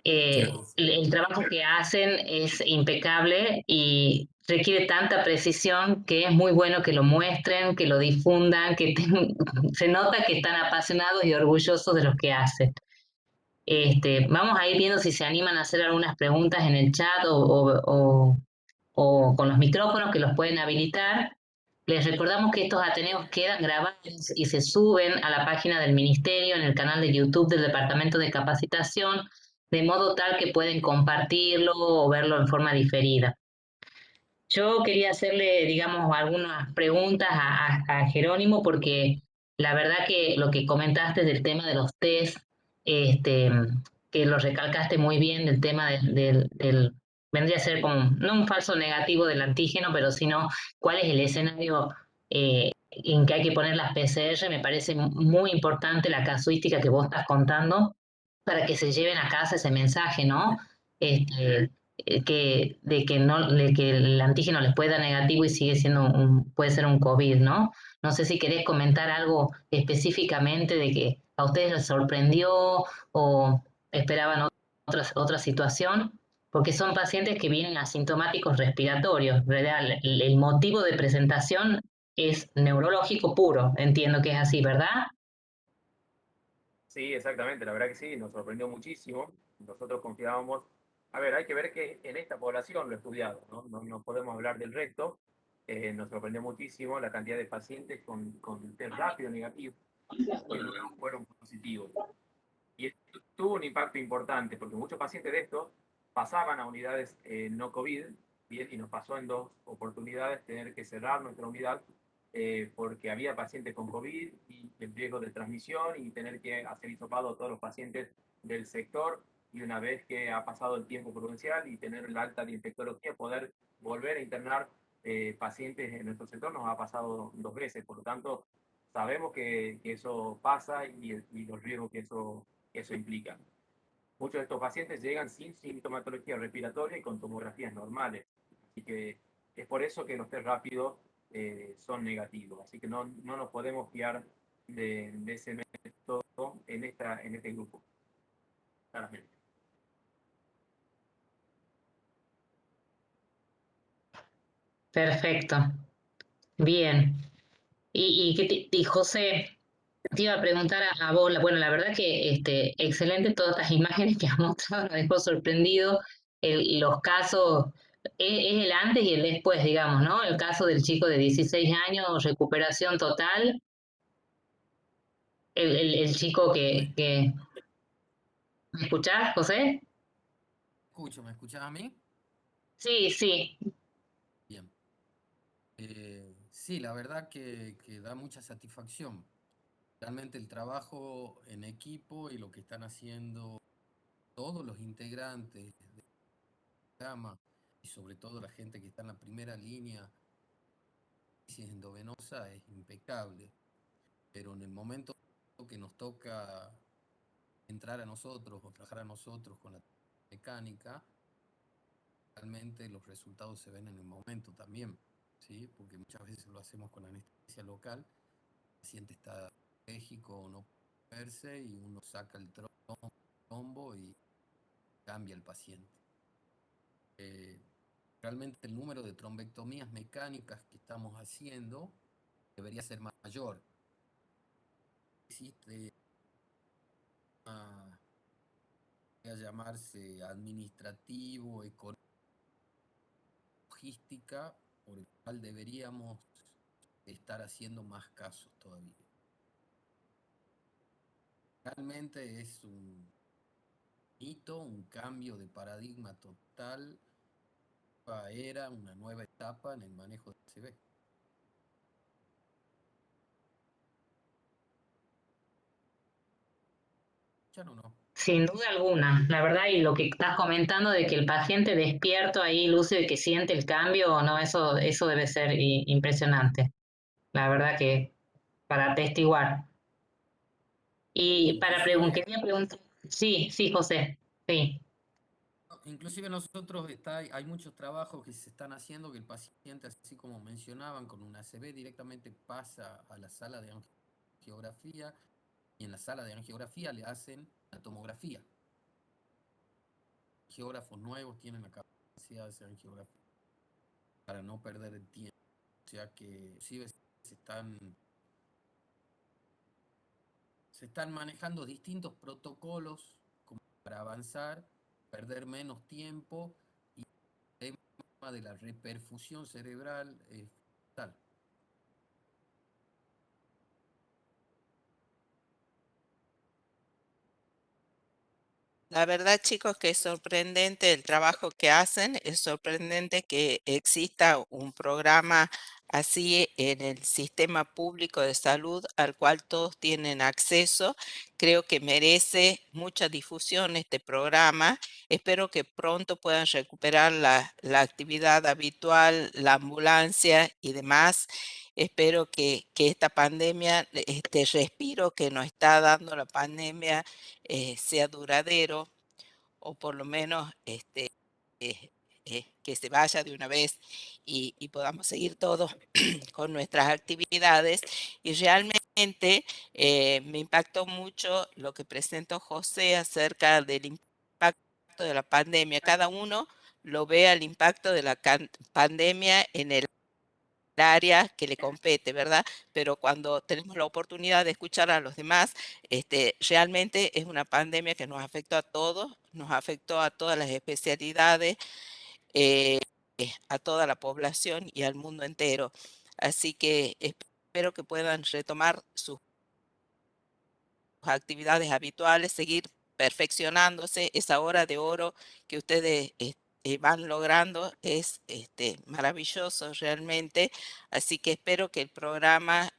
El trabajo que hacen es impecable y requiere tanta precisión que es muy bueno que lo muestren, que lo difundan, se nota que están apasionados y orgullosos de lo que hacen. Vamos a ir viendo si se animan a hacer algunas preguntas en el chat o con los micrófonos que los pueden habilitar. Les recordamos que estos ateneos quedan grabados y se suben a la página del Ministerio en el canal de YouTube del Departamento de Capacitación, de modo tal que pueden compartirlo o verlo en forma diferida. Yo quería hacerle, digamos, algunas preguntas a Jerónimo porque la verdad que lo que comentaste del tema de los test, que lo recalcaste muy bien, del tema del vendría a ser como, no un falso negativo del antígeno, pero sino cuál es el escenario en que hay que poner las PCR. Me parece muy importante la casuística que vos estás contando para que se lleven a casa ese mensaje, ¿no? De que el antígeno les puede dar negativo y sigue siendo puede ser un COVID, ¿no? No sé si querés comentar algo específicamente de que a ustedes les sorprendió o esperaban otra situación, porque son pacientes que vienen asintomáticos respiratorios, ¿verdad? El motivo de presentación es neurológico puro, entiendo que es así, ¿verdad? Sí, exactamente, la verdad que sí, nos sorprendió muchísimo. Nosotros confiábamos, a ver, hay que ver que en esta población lo he estudiado, no podemos hablar del resto. Nos sorprendió muchísimo la cantidad de pacientes con test rápido negativo que luego fueron positivos. Y esto tuvo un impacto importante, porque muchos pacientes de estos pasaban a unidades no COVID, bien, y nos pasó en 2 oportunidades tener que cerrar nuestra unidad porque había pacientes con COVID y el riesgo de transmisión y tener que hacer hisopado a todos los pacientes del sector, y una vez que ha pasado el tiempo prudencial y tener el alta de infectología, poder volver a internar pacientes en nuestro sector nos ha pasado 2 veces. Por lo tanto, sabemos que eso pasa y los riesgos que eso implica. Muchos de estos pacientes llegan sin sintomatología respiratoria y con tomografías normales. Así que es por eso que los test rápidos son negativos. Así que no nos podemos fiar de ese método en este grupo. Claramente. Perfecto. Bien. Y José, te iba a preguntar a vos, bueno, la verdad que excelente todas estas imágenes que has mostrado, nos dejó sorprendido los casos, es el antes y el después, digamos, ¿no? El caso del chico de 16 años, recuperación total, el chico Me ¿me escuchás, José? escucho, ¿me escuchás a mí? Sí, sí, Bien. Sí, la verdad que da mucha satisfacción. Realmente el trabajo en equipo y lo que están haciendo todos los integrantes del programa y sobre todo la gente que está en la primera línea crisis endovenosa es impecable. Pero en el momento que nos toca entrar a nosotros o trabajar a nosotros con la mecánica, realmente los resultados se ven en el momento también, ¿sí? Porque muchas veces lo hacemos con anestesia local, el paciente está alérgico o no puede verse y uno saca el trombo y cambia el paciente. Realmente el número de trombectomías mecánicas que estamos haciendo debería ser mayor. Existe una, a llamarse administrativo, económico, logística, por el cual deberíamos estar haciendo más casos todavía. Realmente es un hito, un cambio de paradigma total, una nueva era, una nueva etapa en el manejo de ACV. ¿Ya no? sin duda alguna, la verdad, y lo que estás comentando de que el paciente despierto ahí, lúcido y que siente el cambio, no, eso debe ser impresionante. La verdad que para atestiguar. Y Inclusive, quería preguntar, sí, sí, José, sí. inclusive nosotros hay muchos trabajos que se están haciendo que el paciente, así como mencionaban, con una ACV directamente pasa a la sala de angiografía y en la sala de angiografía le hacen la tomografía. Geógrafos nuevos tienen la capacidad de hacer angiografía para no perder el tiempo. O sea que inclusive se están manejando distintos protocolos como para avanzar, perder menos tiempo y el tema de la reperfusión cerebral es tal. La verdad, chicos, que es sorprendente el trabajo que hacen, es sorprendente que exista un programa así en el sistema público de salud al cual todos tienen acceso. Creo que merece mucha difusión este programa. Espero que pronto puedan recuperar la actividad habitual, la ambulancia y demás. Espero que esta pandemia, este respiro que nos está dando la pandemia, sea duradero o por lo menos eh, que se vaya de una vez y podamos seguir todos con nuestras actividades. Y realmente me impactó mucho lo que presentó José acerca del impacto de la pandemia. Cada uno lo ve al impacto de la pandemia en el área que le compete, ¿verdad? Pero cuando tenemos la oportunidad de escuchar a los demás, realmente es una pandemia que nos afectó a todos, nos afectó a todas las especialidades, eh, a toda la población y al mundo entero. Así que espero que puedan retomar sus actividades habituales, seguir perfeccionándose. Esa hora de oro que ustedes van logrando es maravilloso realmente. Así que espero que el programa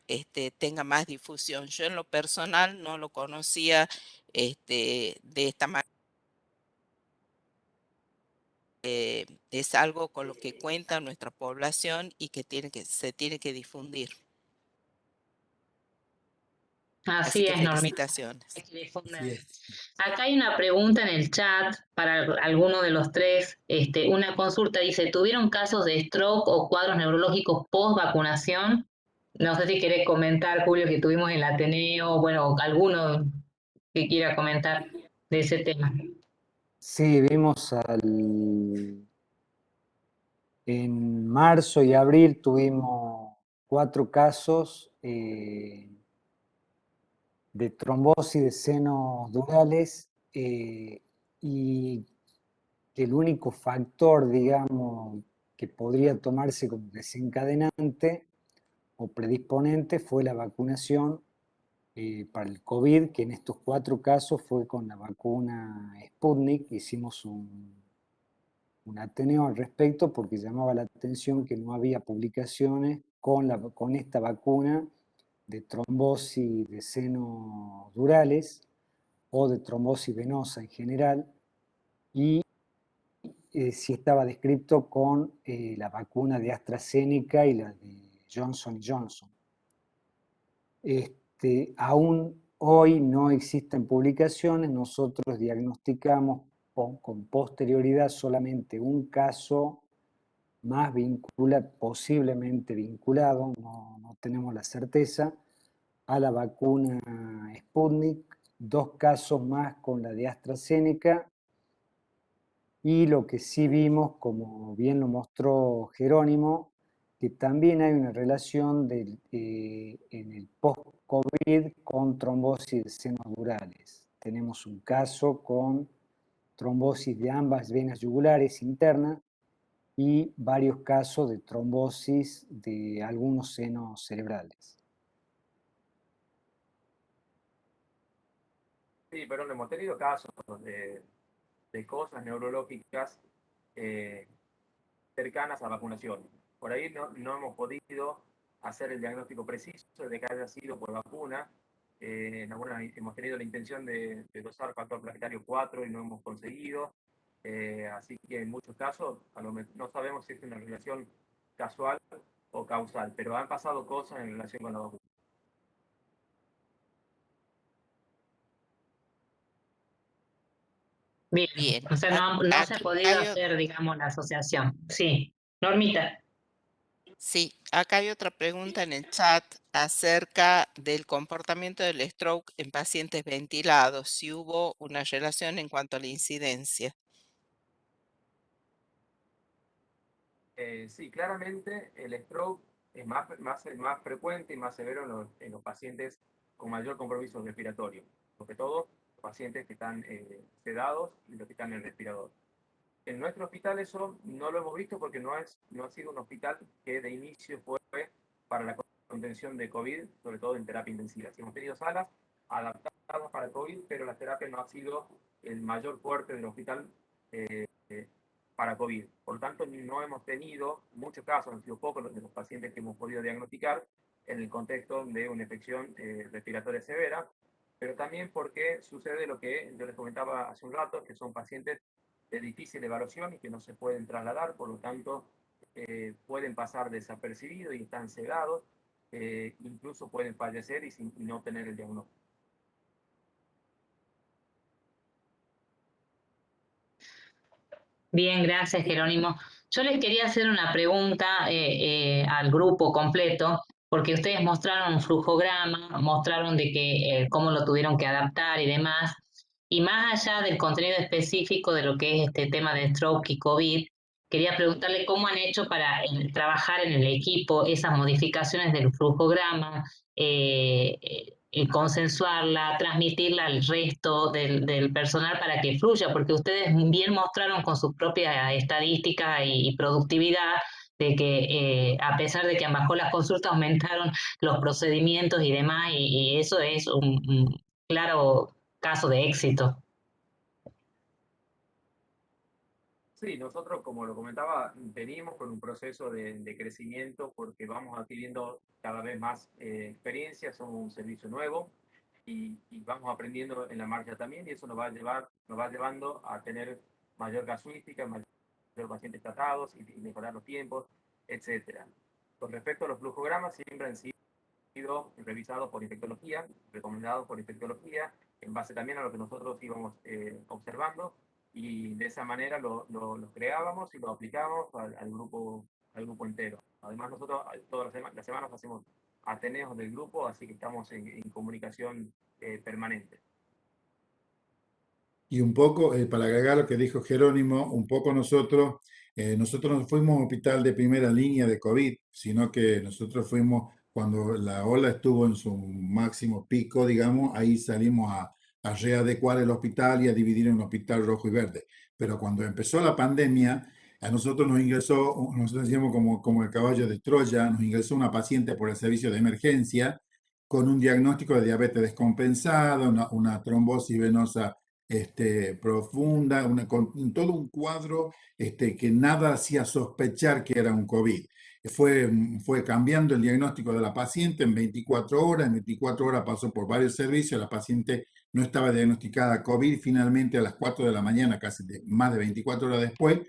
tenga más difusión. Yo en lo personal no lo conocía de esta manera. Es algo con lo que cuenta nuestra población y que se tiene que difundir. Así Así que es, Normita. felicitaciones. Hay que Así difundir. es. Acá hay una pregunta en el chat para alguno de los tres. Una consulta dice, ¿tuvieron casos de stroke o cuadros neurológicos post vacunación? No sé si querés comentar, Julio, que tuvimos en el Ateneo, bueno, alguno que quiera comentar de ese tema. Sí, vimos al En marzo y abril tuvimos 4 casos de trombosis de senos durales y que el único factor, digamos, que podría tomarse como desencadenante o predisponente fue la vacunación para el COVID, que en estos 4 casos fue con la vacuna Sputnik. Hicimos un Ateneo al respecto porque llamaba la atención que no había publicaciones con esta vacuna de trombosis de senos durales o de trombosis venosa en general, y si estaba descrito con la vacuna de AstraZeneca y la de Johnson Johnson. Aún hoy no existen publicaciones, nosotros diagnosticamos con posterioridad solamente un caso más posiblemente vinculado, no tenemos la certeza, a la vacuna Sputnik, 2 casos más con la de AstraZeneca, y lo que sí vimos, como bien lo mostró Jerónimo, que también hay una relación en el post-COVID con trombosis de senos durales. Tenemos un caso con trombosis de ambas venas yugulares internas y varios casos de trombosis de algunos senos cerebrales. Sí, pero hemos tenido casos de cosas neurológicas cercanas a vacunación. Por ahí no hemos podido hacer el diagnóstico preciso de que haya sido por vacuna. En algunas hemos tenido la intención de dosar factor plaquetario 4 y no hemos conseguido. Así que en muchos casos no sabemos si es una relación casual o causal, pero han pasado cosas en relación con la vacuna. Bien, Bien, o sea, no se ha acá podido hacer, digamos, la asociación. Sí, Normita. sí, acá hay otra pregunta en el chat acerca del comportamiento del stroke en pacientes ventilados, si hubo una relación en cuanto a la incidencia. Sí, claramente el stroke es más frecuente y más severo en los pacientes con mayor compromiso respiratorio, sobre todo los pacientes que están sedados y los que están en el respirador. En nuestro hospital eso no lo hemos visto porque no ha sido un hospital que de inicio fue para la contención de COVID, sobre todo en terapia intensiva. Sí, hemos tenido salas adaptadas para COVID, pero la terapia no ha sido el mayor fuerte del hospital para COVID. Por lo tanto, no hemos tenido muchos casos, han sido pocos los de los pacientes que hemos podido diagnosticar en el contexto de una infección respiratoria severa, pero también porque sucede lo que yo les comentaba hace un rato, que son pacientes de difícil evaluación y que no se pueden trasladar, por lo tanto, pueden pasar desapercibidos y están sedados, incluso pueden fallecer y no tener el diagnóstico. Bien, gracias, Jerónimo. Yo les quería hacer una pregunta al grupo completo, porque ustedes mostraron un flujograma, mostraron de que cómo lo tuvieron que adaptar y demás, y más allá del contenido específico de lo que es este tema de stroke y COVID, quería preguntarle cómo han hecho para trabajar en el equipo esas modificaciones del flujograma, consensuarla, transmitirla al resto del personal para que fluya, porque ustedes bien mostraron con su propia estadística y productividad de que a pesar de que han bajado las consultas, aumentaron los procedimientos y demás, y eso es un claro caso de éxito. Sí, nosotros, como lo comentaba, venimos con un proceso de crecimiento porque vamos adquiriendo cada vez más experiencia, somos un servicio nuevo y vamos aprendiendo en la marcha también y eso nos va llevando a tener mayor casuística, mayor pacientes tratados y mejorar los tiempos, etcétera. Con respecto a los flujogramas, siempre han sido revisados por infectología, recomendados por infectología, en base también a lo que nosotros íbamos observando y de esa manera lo creábamos y lo aplicábamos al grupo entero. Además nosotros todas las semanas hacemos ateneos del grupo, así que estamos en comunicación permanente. Y un poco, para agregar lo que dijo Jerónimo, un poco nosotros Nosotros no fuimos un hospital de primera línea de COVID, sino que nosotros fuimos cuando la ola estuvo en su máximo pico, digamos, ahí salimos a readecuar el hospital y a dividir en un hospital rojo y verde. Pero cuando empezó la pandemia, a nosotros nos ingresó, nosotros decíamos como el caballo de Troya, nos ingresó una paciente por el servicio de emergencia con un diagnóstico de diabetes descompensada, una trombosis venosa profunda, con todo un cuadro que nada hacía sospechar que era un COVID. Fue cambiando el diagnóstico de la paciente en 24 horas. En 24 horas pasó por varios servicios. La paciente no estaba diagnosticada COVID. Finalmente, a las 4 de la mañana, más de 24 horas después,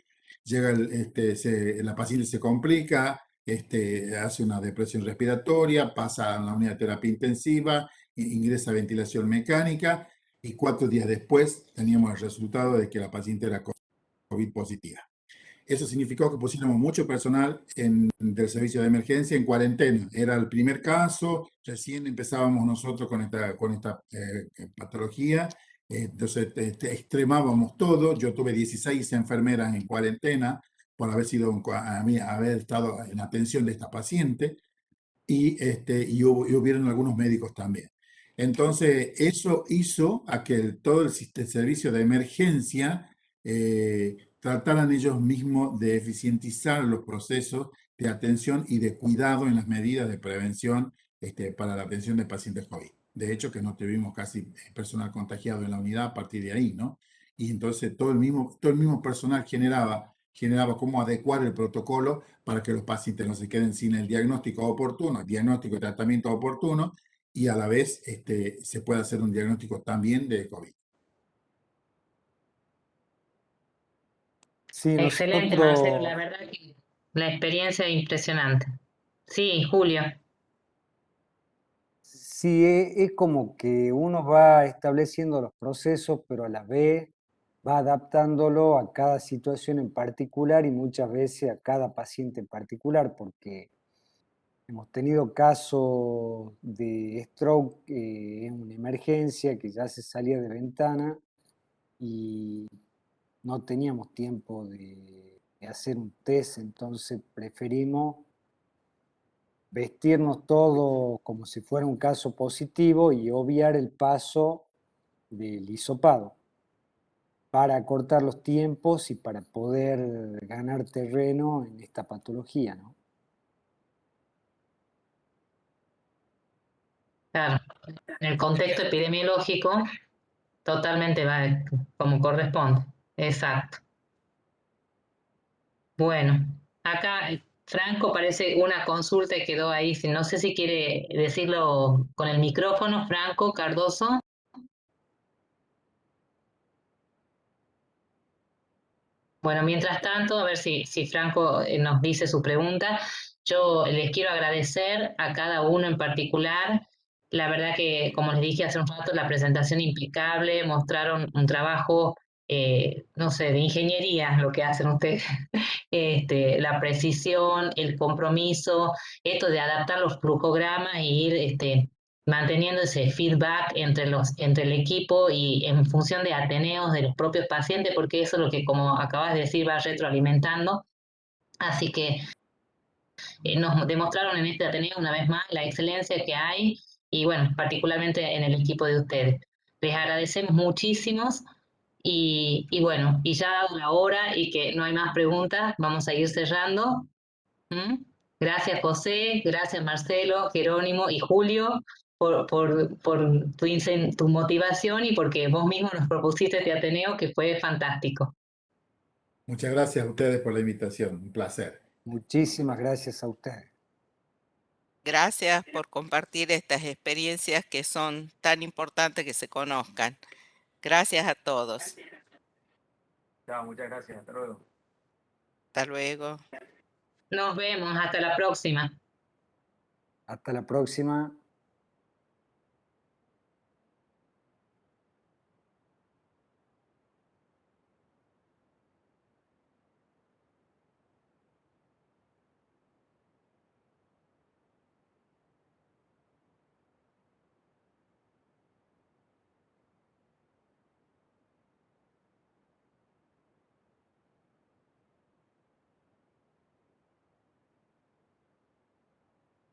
la paciente se complica, hace una depresión respiratoria, pasa a la unidad de terapia intensiva, ingresa a ventilación mecánica y 4 días después teníamos el resultado de que la paciente era COVID positiva. Eso significó que pusiéramos mucho personal del servicio de emergencia en cuarentena. Era el primer caso, recién empezábamos nosotros con esta patología, entonces extremábamos todo. Yo tuve 16 enfermeras en cuarentena por haber estado en atención de esta paciente y hubieron algunos médicos también. Entonces, eso hizo a que todo el servicio de emergencia trataran ellos mismos de eficientizar los procesos de atención y de cuidado en las medidas de prevención para la atención de pacientes COVID. De hecho, que no tuvimos casi personal contagiado en la unidad a partir de ahí, ¿no? Y entonces todo el mismo personal generaba cómo adecuar el protocolo para que los pacientes no se queden sin el diagnóstico y tratamiento oportuno, y a la vez se puede hacer un diagnóstico también de COVID. Sí, Excelente, Marcelo, la nosotros, verdad que la experiencia es impresionante. Sí, Julio. sí, es como que uno va estableciendo los procesos, pero a la vez va adaptándolo a cada situación en particular y muchas veces a cada paciente en particular, porque hemos tenido casos de stroke en una emergencia que ya se salía de ventana y no teníamos tiempo de hacer un test, entonces preferimos vestirnos todo como si fuera un caso positivo y obviar el paso del hisopado para acortar los tiempos y para poder ganar terreno en esta patología, ¿no? Claro, en el contexto epidemiológico, totalmente va como corresponde. Exacto. Bueno, acá Franco parece una consulta y quedó ahí. No sé si quiere decirlo con el micrófono, Franco Cardoso. Bueno, mientras tanto, a ver si Franco nos dice su pregunta. Yo les quiero agradecer a cada uno en particular. La verdad que, como les dije hace un rato, la presentación impecable, mostraron un trabajo, no sé, de ingeniería, lo que hacen ustedes. La precisión, el compromiso, esto de adaptar los flujogramas e ir manteniendo ese feedback entre el equipo y en función de ateneos de los propios pacientes, porque eso es lo que, como acabas de decir, va retroalimentando. Así que nos demostraron en este ateneo una vez más la excelencia que hay y bueno, particularmente en el equipo de ustedes. Les agradecemos muchísimos y bueno, y ya dado la hora y que no hay más preguntas, vamos a ir cerrando. ¿Mm? Gracias José, gracias Marcelo, Jerónimo y Julio por tu motivación y porque vos mismo nos propusiste este Ateneo que fue fantástico. Muchas gracias a ustedes por la invitación, un placer. Muchísimas gracias a ustedes. Gracias por compartir estas experiencias que son tan importantes que se conozcan. Gracias a todos. Chao, muchas gracias. Hasta luego. Hasta luego. Nos vemos, hasta la próxima. Hasta la próxima.